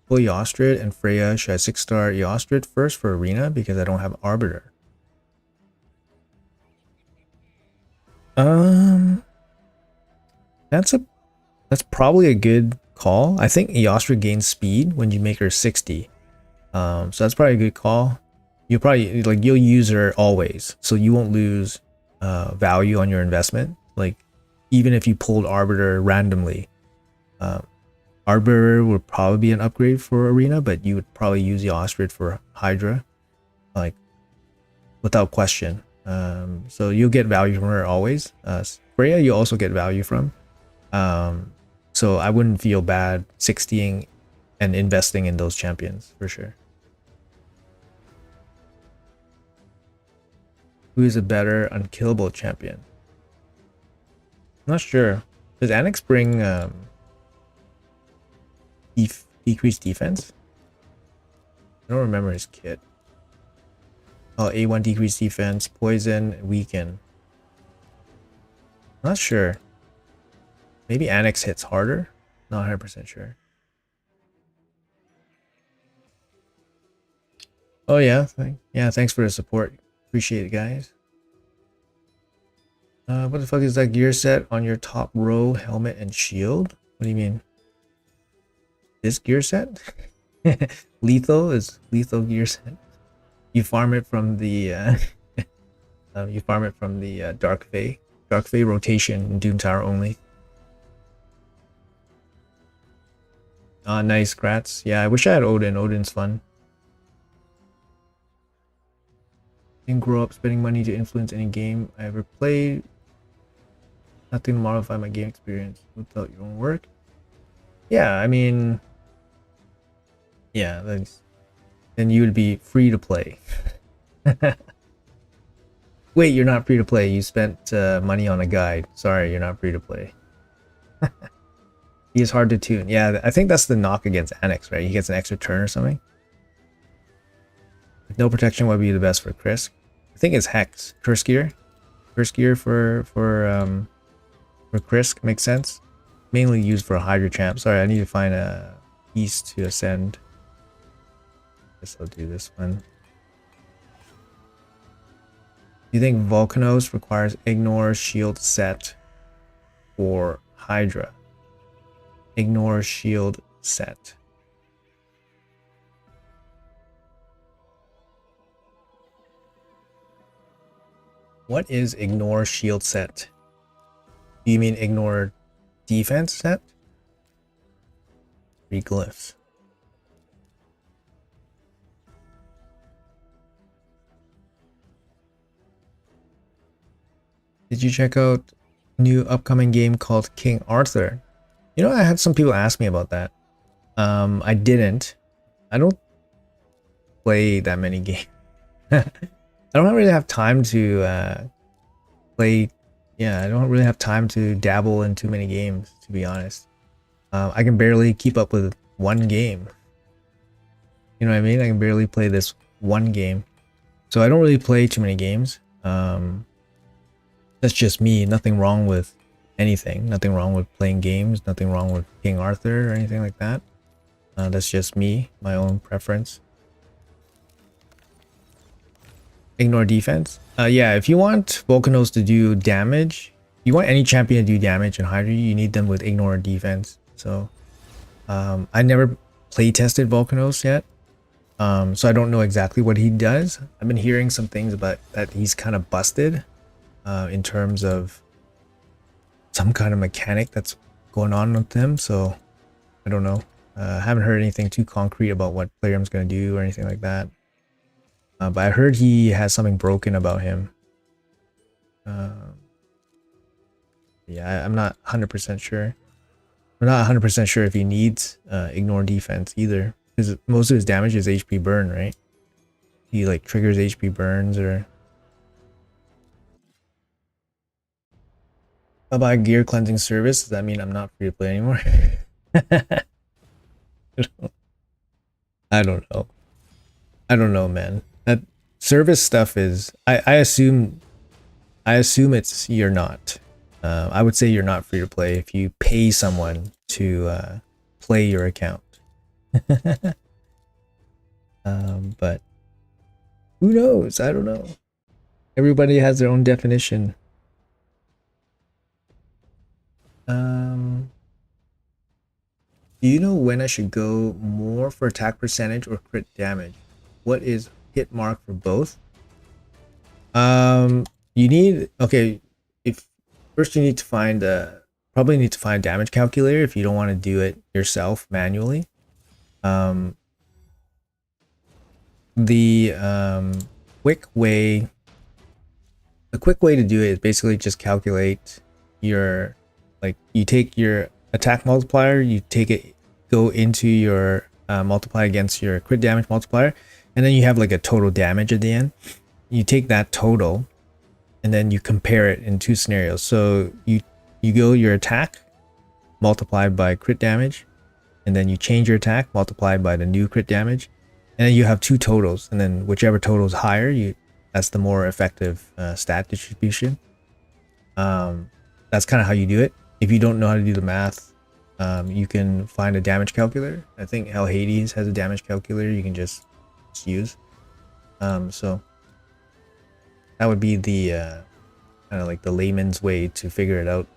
Pull Eostrid and Freya. Should I 6-star Eostrid first for arena because I don't have Arbiter? That's probably a good call. I think Eostrid gains speed when you make her 60. So that's probably a good call. You'll probably you'll use her always, so you won't lose value on your investment. Like even if you pulled Arbiter randomly, Arbiter would probably be an upgrade for arena, but you would probably use the Eostrid for Hydra, like without question. So you'll get value from her always. Freya you also get value from. So I wouldn't feel bad 60ing and investing in those champions for sure. Who is a better unkillable champion? I'm not sure. Does Annex bring decreased defense? I don't remember his kit. Oh, A1 decreased defense, poison, weaken. Not sure. Maybe Annex hits harder? Not 100% sure. Oh yeah, thanks for the support. Appreciate it, guys. What the fuck is that gear set on your top row? Helmet and shield? What do you mean? This gear set? Lethal is lethal gear set. You farm it from the Dark Fae rotation in Doom Tower only. Nice, Grats. Yeah, I wish I had Odin. Odin's fun. Didn't grow up spending money to influence any game I ever played. Nothing to modify my game experience without your own work. Yeah, I mean, Yeah, then you would be free to play. Wait, you're not free to play. You spent money on a guide. Sorry, you're not free to play. He is hard to tune. Yeah, I think that's the knock against Annex, right? He gets an extra turn or something. No protection would be the best for Chris. I think it's Hex. Curse Gear. Curse Gear for Chris makes sense. Mainly used for a Hydra champ. Sorry, I need to find a piece to ascend. Guess I'll do this one. Do you think Volcanos requires ignore shield set for Hydra? Ignore shield set. What is ignore shield set? Do you mean ignore defense set? Three glyphs. Did you check out new upcoming game called King Arthur? You know, I had some people ask me about that. I didn't. I don't play that many games. I don't really have time to play. Yeah, I don't really have time to dabble in too many games, to be honest. I can barely keep up with one game. You know what I mean? I can barely play this one game. So I don't really play too many games. That's just me. Nothing wrong with anything. Nothing wrong with playing games. Nothing wrong with King Arthur or anything like that. That's just me, my own preference. Ignore defense. Yeah, if you want Volcanos to do damage, you want any champion to do damage in Hydra, you need them with ignore defense. So I never play tested Volcanos yet. So I don't know exactly what he does. I've been hearing some things about that he's kind of busted in terms of some kind of mechanic that's going on with him. So I don't know. I haven't heard anything too concrete about what Player's going to do or anything like that. But I heard he has something broken about him. Yeah, I'm not 100% sure. I'm not 100% sure if he needs ignore defense either. Because most of his damage is HP burn, right? He like triggers HP burns or... How about gear cleansing service? Does that mean I'm not free to play anymore? I don't know. I don't know, man. That service stuff is... I assume it's you're not. I would say you're not free to play if you pay someone to play your account. But who knows? I don't know. Everybody has their own definition. Do you know when I should go more for attack percentage or crit damage? What is hit mark for both? You need, okay, if first you need to find probably need to find a damage calculator if you don't want to do it yourself manually. The quick way to do it is basically just calculate your, like, you take your attack multiplier, you take it, go into your multiply against your crit damage multiplier, and then you have like a total damage at the end. You take that total and then you compare it in two scenarios. So you go your attack multiplied by crit damage, and then you change your attack multiplied by the new crit damage, and then you have two totals, and then whichever total is higher, that's the more effective stat distribution. That's kind of how you do it. If you don't know how to do the math, you can find a damage calculator. I think Hell Hades has a damage calculator you can just use. So that would be the kind of like the layman's way to figure it out.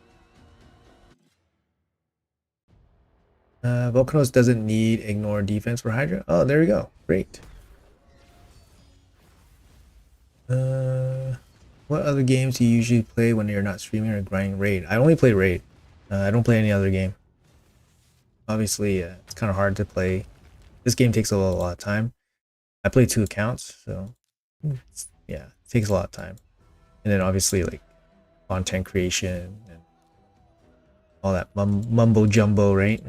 Volcanos doesn't need ignore defense for Hydra. Oh, there we go. Great. What other games do you usually play when you're not streaming or grinding Raid? I only play Raid. I don't play any other game. Obviously, it's kind of hard to play. This game takes a lot of time. I play 2 accounts, so yeah, it takes a lot of time. And then obviously like content creation and all that mumbo jumbo, right?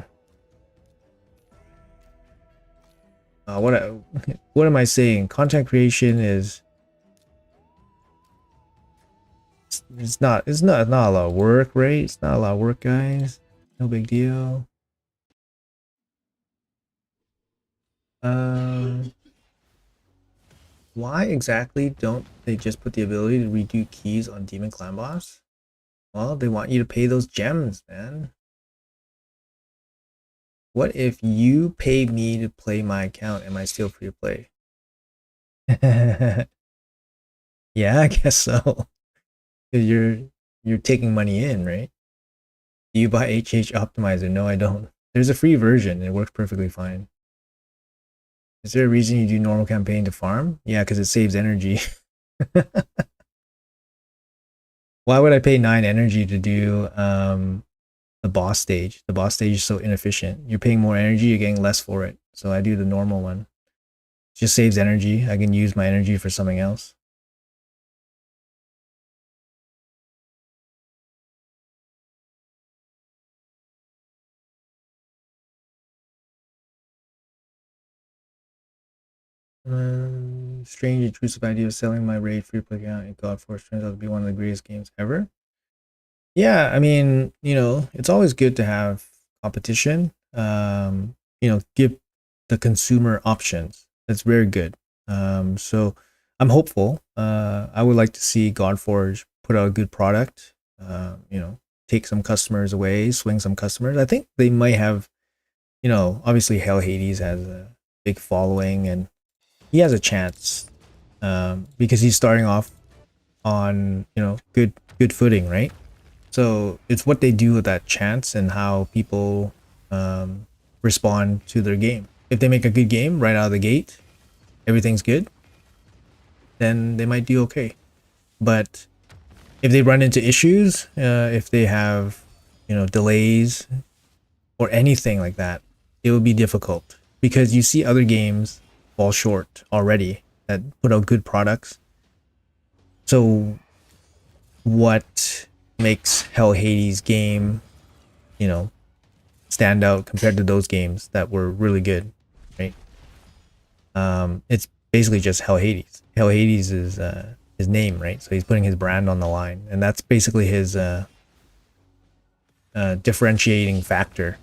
what am I saying? Content creation is it's not a lot of work, right? It's not a lot of work, guys. No big deal. Um, why exactly don't they just put the ability to redo keys on Demon Clan Boss? Well, they want you to pay those gems, man. What if you pay me to play my account? Am I still free to play? Yeah, I guess so. 'Cause you're taking money in, right? Do you buy HH Optimizer? No, I don't. There's a free version. It works perfectly fine. Is there a reason you do normal campaign to farm? Yeah, because it saves energy. Why would I pay 9 energy to do the boss stage? The boss stage is so inefficient. You're paying more energy, you're getting less for it. So I do the normal one. It just saves energy. I can use my energy for something else. Strange intrusive idea of selling my raid free play account in God Force turns out to be one of the greatest games ever. Yeah, I mean, it's always good to have competition. Give the consumer options. That's very good. So I'm hopeful. I would like to see Godforge put out a good product. Take some customers away, swing some customers. I think they might have, obviously Hell Hades has a big following and he has a chance because he's starting off on, good footing, right? So it's what they do with that chance and how people respond to their game. If they make a good game right out of the gate, everything's good, then they might do okay. But if they run into issues, if they have, delays or anything like that, it will be difficult because you see other games fall short already that put out good products. So what makes Hell Hades game, stand out compared to those games that were really good, right? It's basically just Hell Hades. Hell Hades is his name, right? So he's putting his brand on the line, and that's basically his differentiating factor.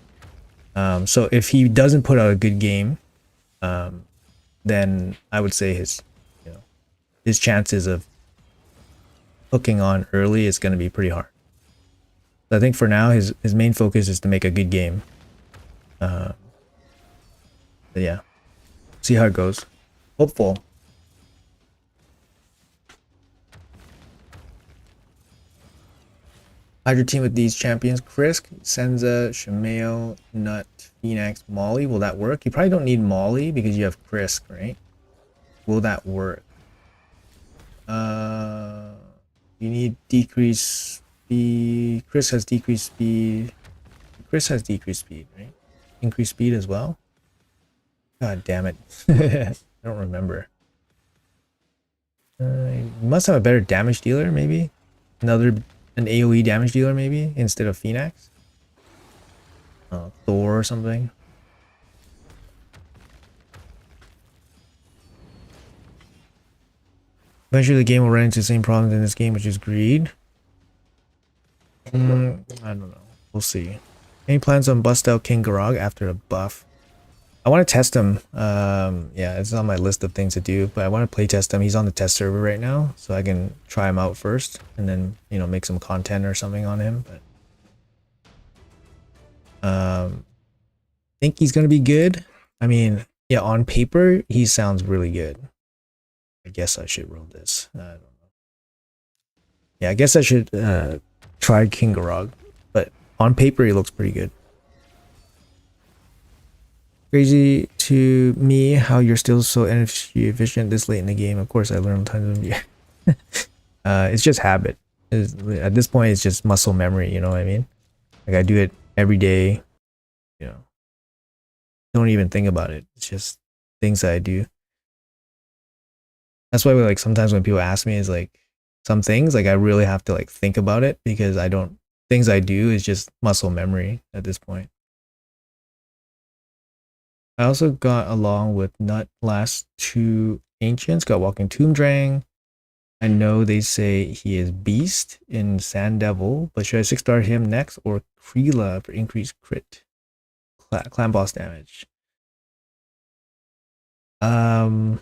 So if he doesn't put out a good game, then I would say his chances of hooking on early is going to be pretty hard. So I think for now his main focus is to make a good game. But yeah, see how it goes. Hopeful. Hydra team with these champions: Krisk, Senza, Shamail, Nut, Phoenix, Molly. Will that work? You probably don't need Molly because you have Krisk, right? Will that work? You need decrease speed. Chris has decreased speed. Chris has decreased speed, right? Increased speed as well. God damn it. I don't remember. You must have a better damage dealer, maybe. An AoE damage dealer, maybe, instead of Phoenix. Thor or something. Eventually the game will run into the same problems in this game, which is greed. I don't know. We'll see. Any plans on bust out King Garog after a buff? I want to test him. Yeah, it's on my list of things to do, but I want to play test him. He's on the test server right now, so I can try him out first and then, make some content or something on him. But think he's gonna be good. I mean, yeah, on paper he sounds really good. I guess I should roll this. I don't know. Yeah, I guess I should try King Garog, but on paper he looks pretty good. Crazy to me how you're still so energy efficient this late in the game. Of course, I learned tons of you. It's just habit. At this point, it's just muscle memory. You know what I mean? Like I do it every day. Don't even think about it. It's just things that I do. That's why like sometimes when people ask me is like some things like I really have to like think about it because I don't things I do is just muscle memory at this point. I also got along with Nut last two Ancients, got Walking Tomb Drang. I know they say he is Beast in Sand Devil, but should I 6-star him next or Kreela for increased crit? Clan boss damage. Um,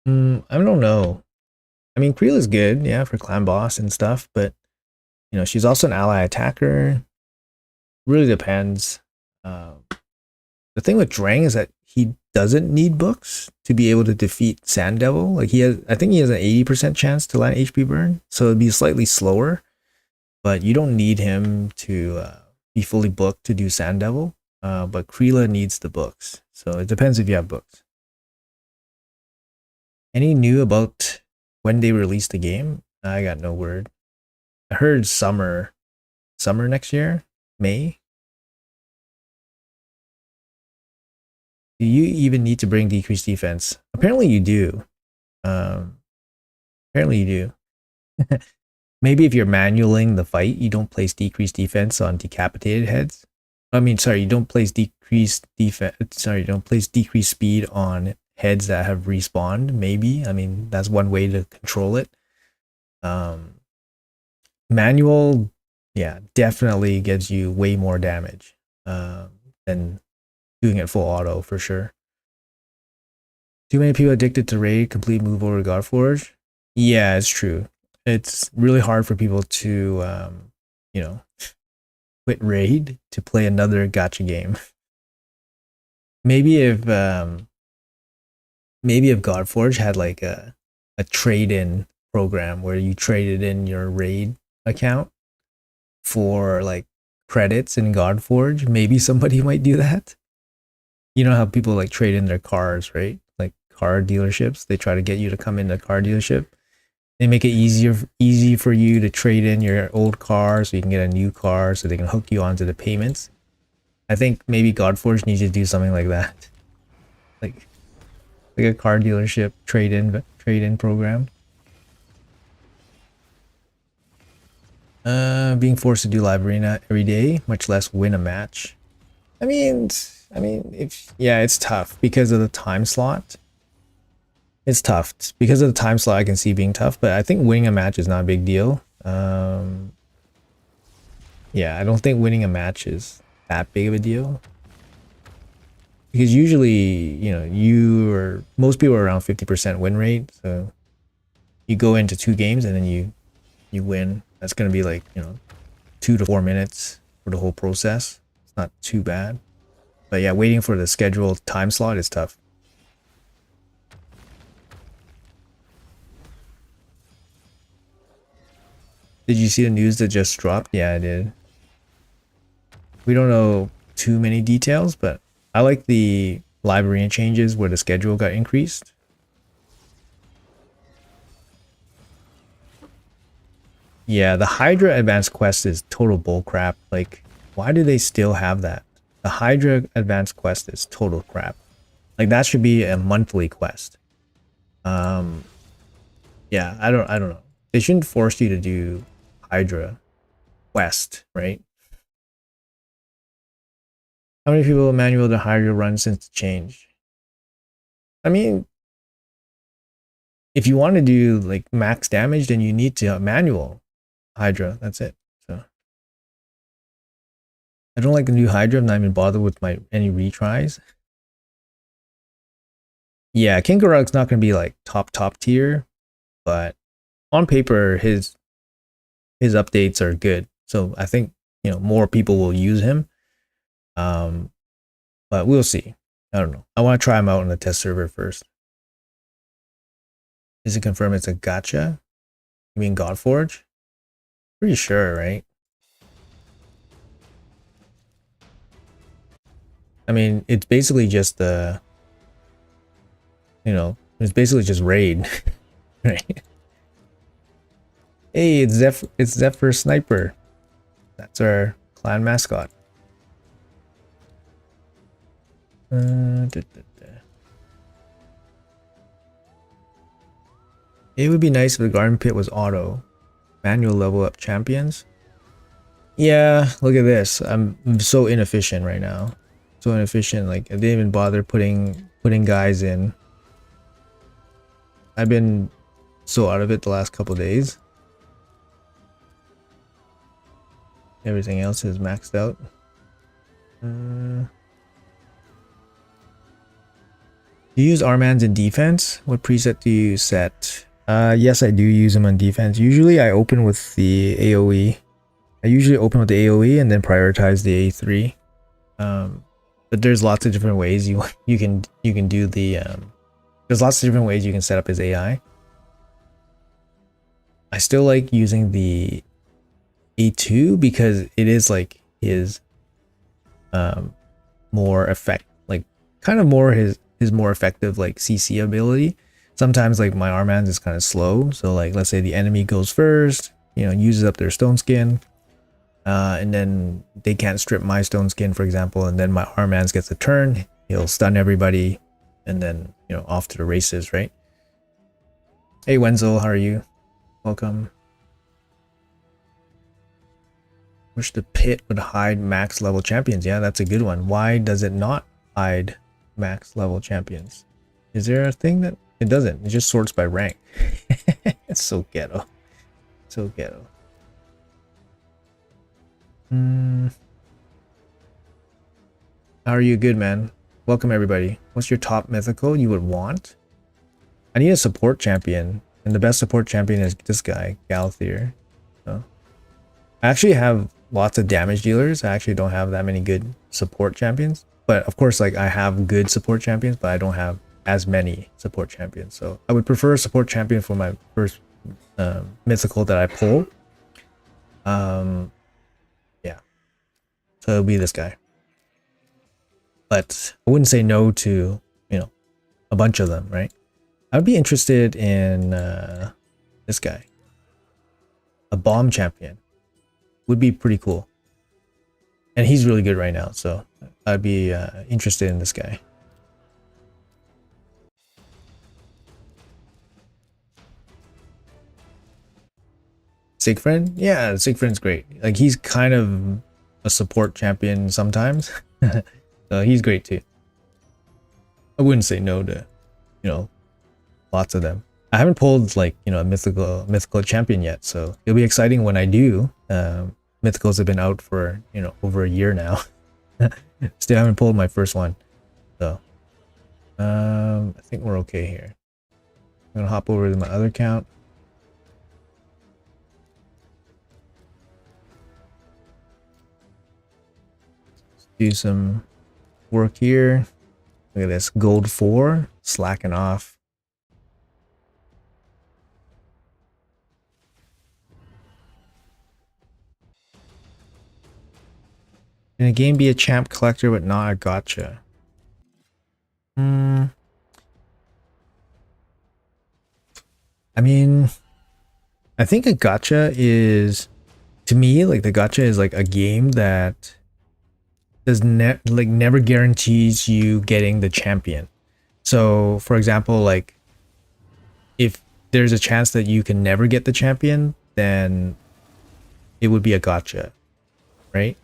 I don't know. I mean, Kreela's good, yeah, for clan boss and stuff, but you know, she's also an ally attacker. Really depends. The thing with Drang is that he doesn't need books to be able to defeat Sand Devil. Like I think he has an 80% chance to land HP burn, so it'd be slightly slower. But you don't need him to be fully booked to do Sand Devil. But Kreela needs the books, so it depends if you have books. Any new about when they release the game? I got no word. I heard summer next year, May. Do you even need to bring decreased defense? Apparently you do. Um, apparently you do. Maybe if you're manualing the fight, you don't place decreased defense on decapitated heads. I mean, sorry, you don't place decreased defense. Sorry, you don't place decreased speed on heads that have respawned. Maybe. I mean, that's one way to control it. Manual, yeah, definitely gives you way more damage than doing it full auto for sure. Too many people addicted to raid complete move over Godforge. Yeah, it's true. It's really hard for people to, you know, quit raid to play another gacha game. Maybe if Godforge had like a trade-in program where you traded in your raid account for like credits in Godforge, maybe somebody might do that. You know how people like trade in their cars, right? Like car dealerships, they try to get you to come in a car dealership. They make it easy for you to trade in your old car so you can get a new car so they can hook you onto the payments. I think maybe Godforge needs to do something like that. Like a car dealership trade-in program. Being forced to do live arena every day, much less win a match. I mean, if yeah, it's tough because of the time slot. It's tough because of the time slot. I can see being tough, but I think winning a match is not a big deal. Yeah, I don't think winning a match is that big of a deal because usually, you know, most people are around 50% win rate. So you go into 2 games and then you win. That's gonna be like, you know, 2 to 4 minutes for the whole process. It's not too bad. But yeah, waiting for the scheduled time slot is tough. Did you see the news that just dropped? Yeah, I did. We don't know too many details, but I like the live arena changes where the schedule got increased. Yeah, the Hydra Advanced Quest is total bullcrap. Like, why do they still have that? The Hydra Advanced Quest is total crap. Like, that should be a monthly quest. Yeah, I don't know. They shouldn't force you to do Hydra quest, right? How many people manual the Hydra run since the change? I mean, if you want to do like max damage, then you need to manual Hydra. That's it. So I don't like the new Hydra. I'm not even bothered with any retries. Yeah, King Garug's not going to be like top tier, but on paper his updates are good. So I think, you know, more people will use him. But we'll see. I don't know. I want to try him out on the test server first. Is it confirmed it's a gacha? You mean Godforge? Pretty sure, right? I mean, it's basically just the, you know, it's basically just raid, right? Hey, it's Zephyr Sniper. That's our clan mascot. It would be nice if the garden pit was auto. Manual level up champions. Yeah, look at this. I'm so inefficient right now. So inefficient. Like I didn't even bother putting guys in. I've been so out of it the last couple days. Everything else is maxed out. Do you use Armans in defense? What preset do you set? Yes, I do use them on defense. Usually I open with the AoE. I usually open with the AoE and then prioritize the A3. But there's lots of different ways you can do the there's lots of different ways you can set up his AI. I still like using the A2 because it is like his more kind of more his more effective like CC ability. Sometimes like my Armans is kind of slow, so like let's say the enemy goes first, uses up their stone skin, and then they can't strip my stone skin, for example, and then my Armans gets a turn, he'll stun everybody, and then off to the races, right? Hey Wenzel, how are you? Welcome. Wish the pit would hide max level champions. Yeah, that's a good one. Why does it not hide max level champions? Is there a thing that it doesn't? It just sorts by rank. It's so ghetto. So ghetto. How are you? Good, man. Welcome everybody. What's your top mythical you would want? I need a support champion, and the best support champion is this guy, Galthier. So I actually have lots of damage dealers. I actually don't have that many good support champions, but of course, like I have good support champions, but I don't have as many support champions. So I would prefer a support champion for my first mythical that I pull. Yeah, so it'll be this guy. But I wouldn't say no to a bunch of them, right? I would be interested in this guy, a bomb champion. Would be pretty cool, and he's really good right now, so I'd be interested in this guy. Sigfriend? Yeah, Sigfriend's great. Like he's kind of a support champion sometimes. So he's great too. I wouldn't say no to lots of them. I haven't pulled like a mythical champion yet, so it'll be exciting when I do. Mythicals have been out for over a year now. Still haven't pulled my first one, so I think we're okay here. I'm gonna hop over to my other account. Let's do some work here. Look at this, gold 4, slacking off. Can a game be a champ collector but not a gotcha? I mean, I think a gotcha is, to me, like the gotcha is like a game that does never guarantees you getting the champion. So for example, like if there's a chance that you can never get the champion, then it would be a gotcha, right?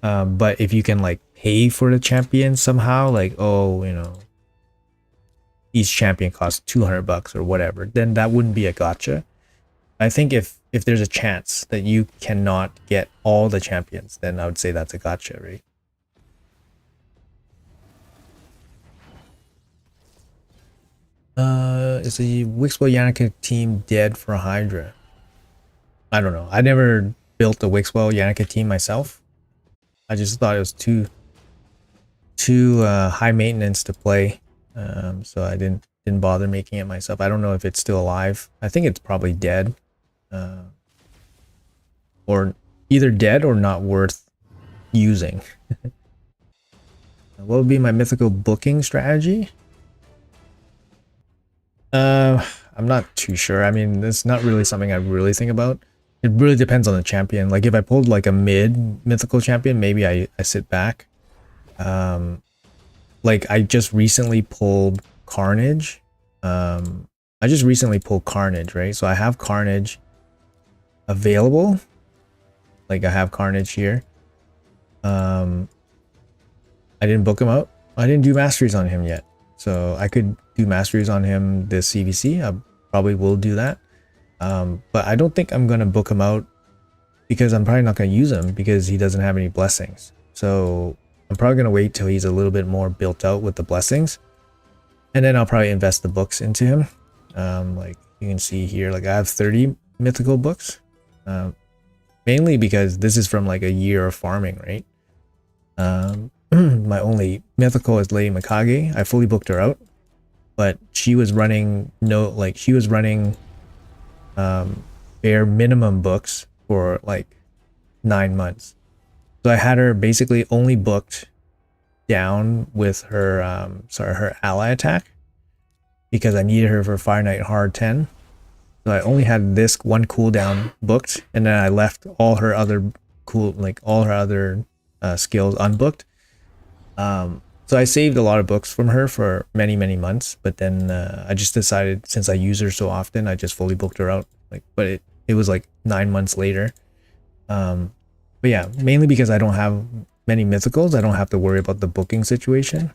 But if you can like pay for the champion somehow, like each champion costs $200 or whatever, then that wouldn't be a gotcha. I think if there's a chance that you cannot get all the champions, then I would say that's a gotcha, right? Is the Wixwell Yannicka team dead for Hydra? I don't know. I never built the Wixwell Yannicka team myself. I just thought it was too high maintenance to play, so I didn't bother making it myself. I don't know if it's still alive. I think it's probably dead, or either dead or not worth using. What would be my mythical booking strategy? I'm not too sure. I mean, it's not really something I really think about. It really depends on the champion. Like if I pulled like a mid mythical champion, maybe I sit back. Like I just recently pulled Carnage. I just recently pulled Carnage, right? So I have Carnage available. Like I have Carnage here. I didn't book him out. I didn't do masteries on him yet. So I could do masteries on him this CVC. I probably will do that. But I don't think I'm going to book him out because I'm probably not going to use him because he doesn't have any blessings. So I'm probably going to wait till he's a little bit more built out with the blessings. And then I'll probably invest the books into him. Like you can see here, like I have 30 mythical books. Mainly because this is from like a year of farming, right? My only mythical is Lady Mikage. I fully booked her out. But she was running bare minimum books for like 9 months. So I had her basically only booked down with her her ally attack because I needed her for Fire Knight Hard 10. So I only had this one cooldown booked, and then I left all her other skills unbooked. So I saved a lot of books from her for many months, but then I just decided, since I use her so often, I just fully booked her out. But it was like 9 months later. But yeah, mainly because I don't have many mythicals, I don't have to worry about the booking situation.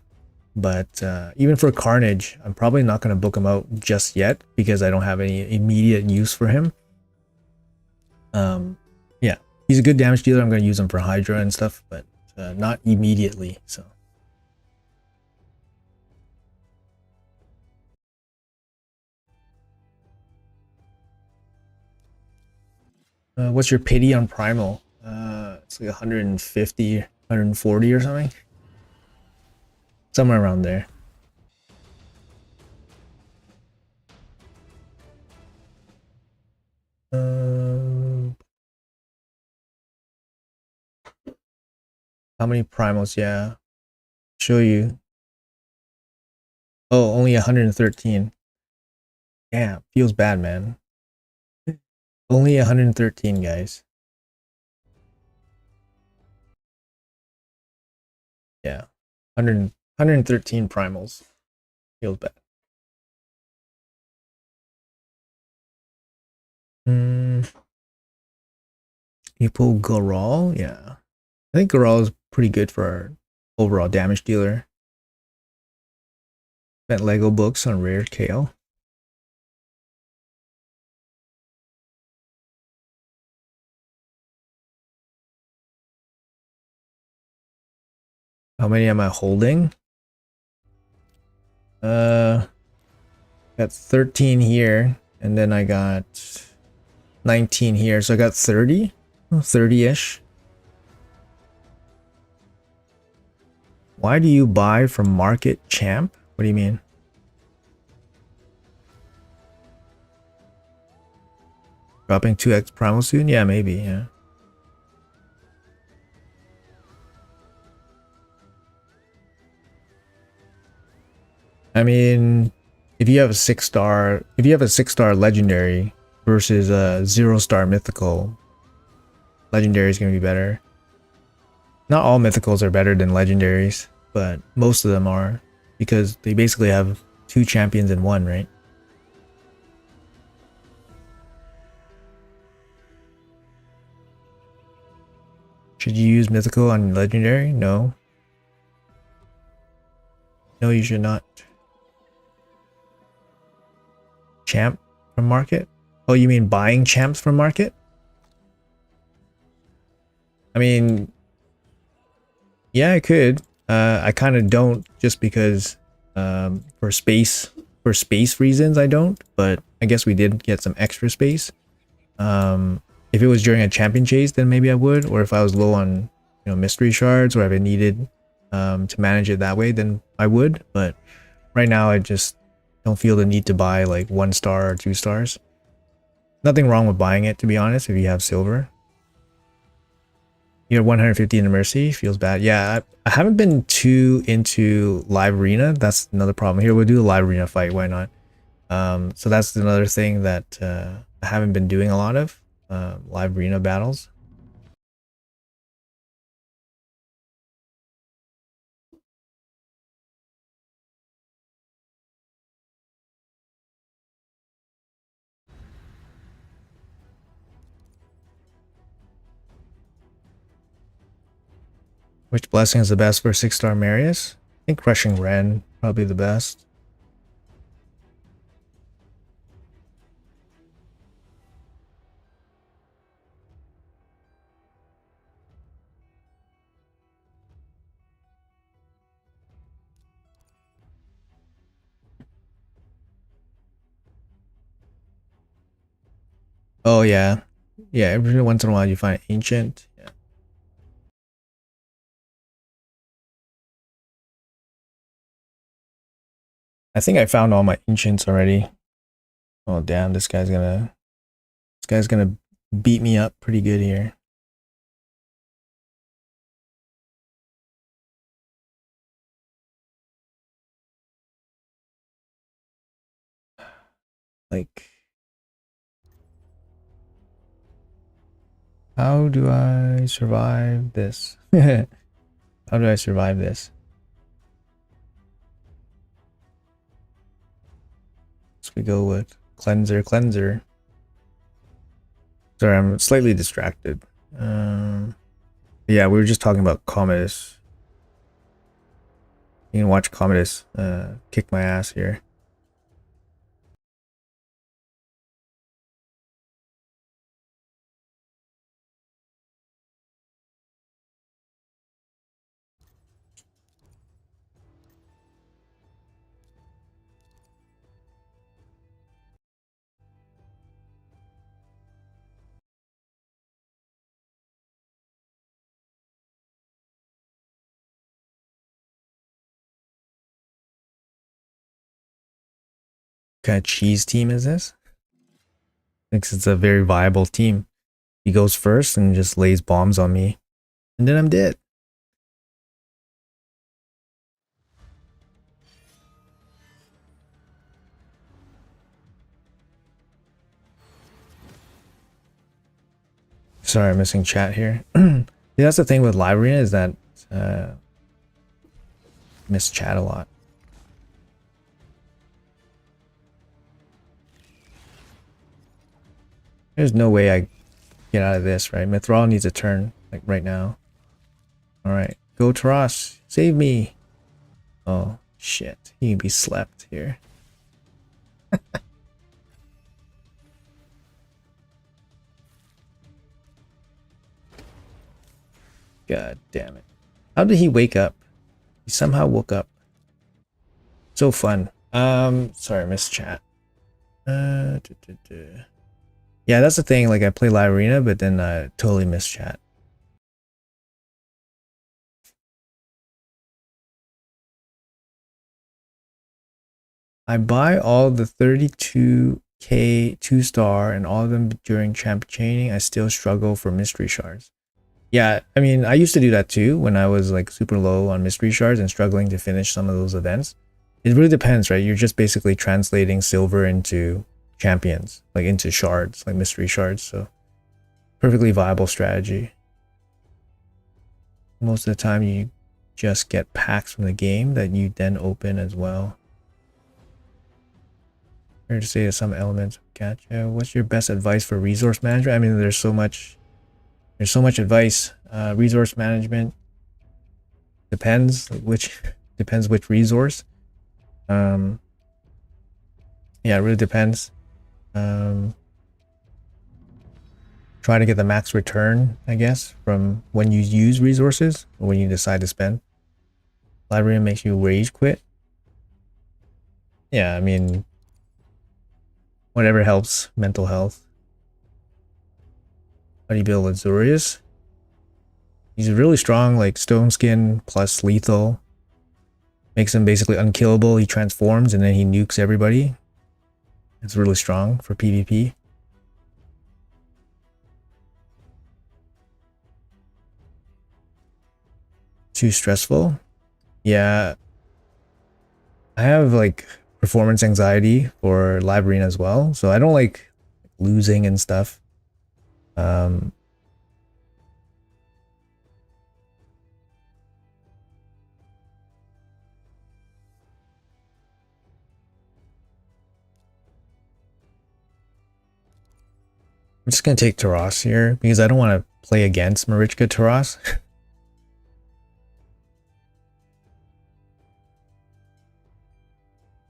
But even for Carnage, I'm probably not going to book him out just yet because I don't have any immediate use for him. Yeah, he's a good damage dealer. I'm going to use him for Hydra and stuff, but not immediately. So. What's your pity on Primal? It's like 150, 140 or something. Somewhere around there. How many primals? Yeah. Show you. Oh, only 113. Yeah, feels bad, man. Only 113, guys. Yeah. 113 primals. Feels bad. You pull Goral? Yeah. I think Goral is pretty good for our overall damage dealer. Spent Lego books on rare Kale. How many am I holding? Got 13 here, and then I got 19 here, so I got 30, 30-ish. Why do you buy from Market Champ? What do you mean? Dropping 2x primal soon? Yeah, maybe, yeah. I mean, if you have a 6-star, legendary versus a 0-star mythical, legendary is going to be better. Not all mythicals are better than legendaries, but most of them are, because they basically have 2 champions in one, right? Should you use mythical on legendary? No. No, you should not. Champ from market? Oh, you mean buying champs from market? I mean, yeah, I could. I kind of don't, just because for space reasons I don't, but I guess we did get some extra space. If it was during a champion chase, then maybe I would, or if I was low on, mystery shards, or if I needed to manage it that way, then I would. But right now I just don't feel the need to buy like 1 star or 2 stars. Nothing wrong with buying it, to be honest, if you have silver. You have 150 in the Mercy, feels bad. Yeah, I haven't been too into live arena. That's another problem. Here, we'll do the live arena fight, why not? So that's another thing that I haven't been doing a lot of, live arena battles. Which blessing is the best for 6-star Marius? I think Crushing Ren, probably the best. Oh yeah. Yeah, every once in a while you find Ancient. Yeah. I think I found all my Ancients already. Oh damn, this guy's gonna beat me up pretty good here. Like, how do I survive this? How do I survive this? So we go with cleanser. Sorry, I'm slightly distracted. Yeah, we were just talking about Commodus. You can watch Commodus kick my ass here. What kind of cheese team is this? Thinks it's a very viable team. He goes first and just lays bombs on me. And then I'm dead. Sorry, I'm missing chat here. Yeah, that's the thing with live arena is that miss chat a lot. There's no way I get out of this, right? Mithral needs a turn, like right now. Alright, go Taras, save me. Oh, shit. He can be slept here. God damn it. How did he wake up? He somehow woke up. So fun. Sorry, I missed chat. Yeah, that's the thing. Like, I play live arena, but then I totally miss chat. I buy all the 32k 2-star and all of them during champ chaining. I still struggle for mystery shards. Yeah, I mean, I used to do that too when I was like super low on mystery shards and struggling to finish some of those events. It really depends, right? You're just basically translating silver into champions, like into shards, like mystery shards. So perfectly viable strategy. Most of the time you just get packs from the game that you then open as well. Fair to say some elements of gacha. What's your best advice for resource management? I mean, there's so much advice. Resource management depends, like which depends which resource. Yeah, it really depends. Try to get the max return, I guess, from when you use resources or when you decide to spend. Library makes you rage quit. Yeah, I mean, whatever helps mental health. How do you build Azurius? He's really strong, like stone skin plus lethal. Makes him basically unkillable. He transforms and then he nukes everybody. It's really strong for PvP. Too stressful? Yeah. I have like performance anxiety for live arena as well, so I don't like losing and stuff. I'm just gonna take Taras here because I don't want to play against Marichka Taras.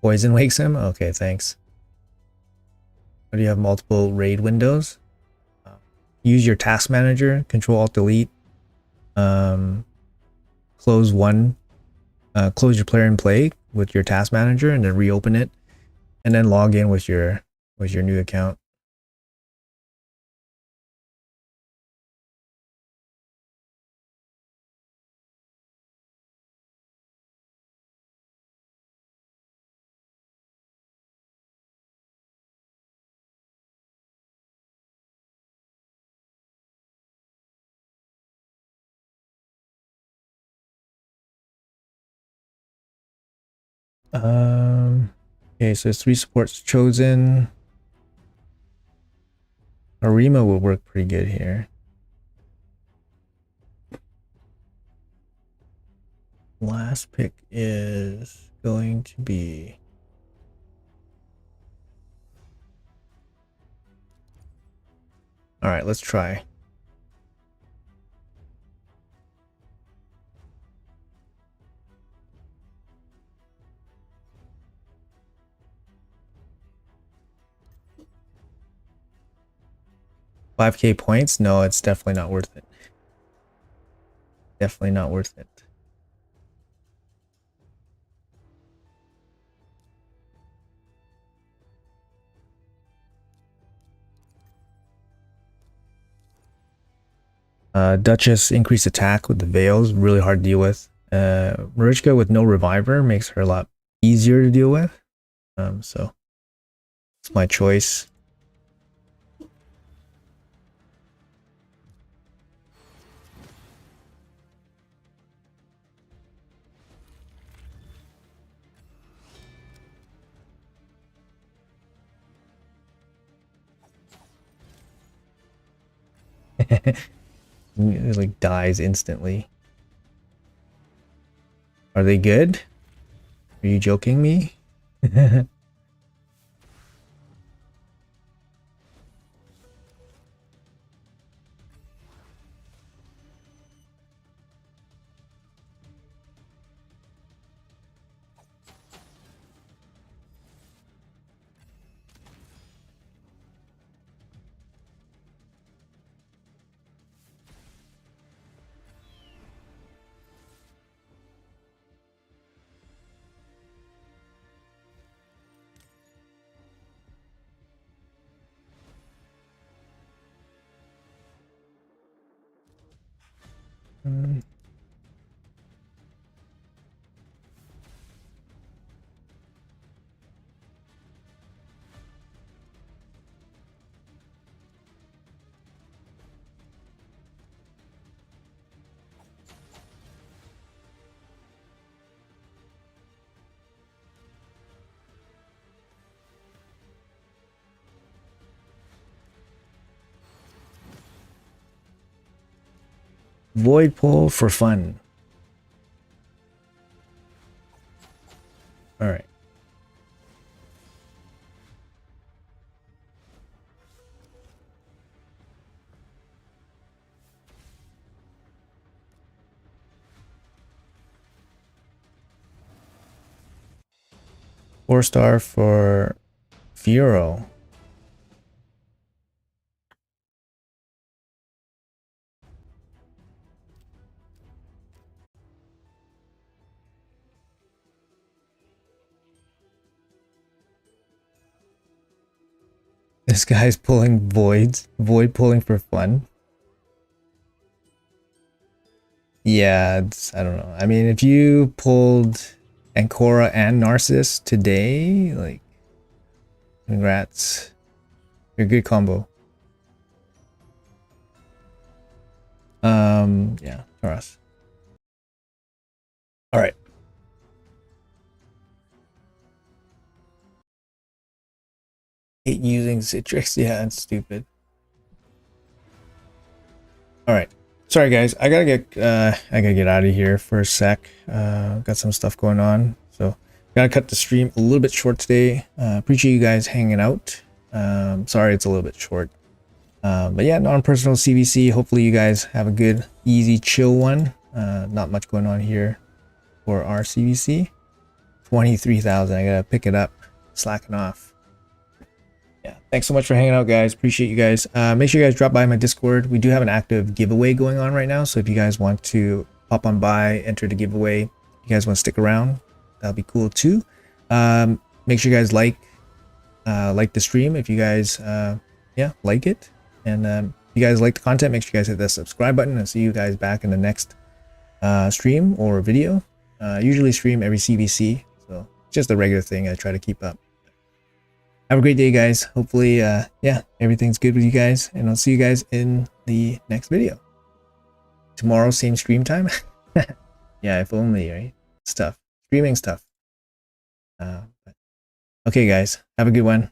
Poison wakes him? Okay, thanks. Or do you have multiple raid windows? Use your task manager, Control Alt Delete. Close your player and play with your task manager, and then reopen it, and then log in with your new account. Okay, so 3 supports chosen. Arima will work pretty good here. Last pick is going to be all right, let's try. $5K points? No, it's definitely not worth it. Definitely not worth it. Duchess increased attack with the Veils, really hard to deal with. Marichka with no reviver makes her a lot easier to deal with. So it's my choice. It like dies instantly. Are they good? Are you joking me? Void pull for fun. All right. Four-star for Fiero. This guy's pulling voids. Void pulling for fun. Yeah, I don't know. I mean, if you pulled Ancora and Narcissus today, like, congrats. You're a good combo. Yeah, Taurus. All right. Hate using Citrix. Yeah, it's stupid. All right. Sorry guys, I gotta get out of here for a sec. Got some stuff going on, so gotta cut the stream a little bit short today. Appreciate you guys hanging out. Sorry it's a little bit short, but yeah, non-personal CVC. Hopefully you guys have a good, easy, chill one. Not much going on here for our CVC. 23,000. I gotta pick it up. Slacking off. Yeah, thanks so much for hanging out, guys. Appreciate you guys. Make sure you guys drop by my Discord. We do have an active giveaway going on right now, so if you guys want to pop on by, enter the giveaway, if you guys want to stick around, that'll be cool too. Make sure you guys like the stream if you guys yeah, like it, and if you guys like the content, make sure you guys hit that subscribe button. I'll see you guys back in the next stream or video. Usually stream every CVC, so it's just a regular thing I try to keep up. Have a great day, guys. Hopefully yeah, everything's good with you guys, and I'll see you guys in the next video. Tomorrow, same stream time. Yeah, if only, right? Stuff. Streaming stuff. But okay, guys, have a good one.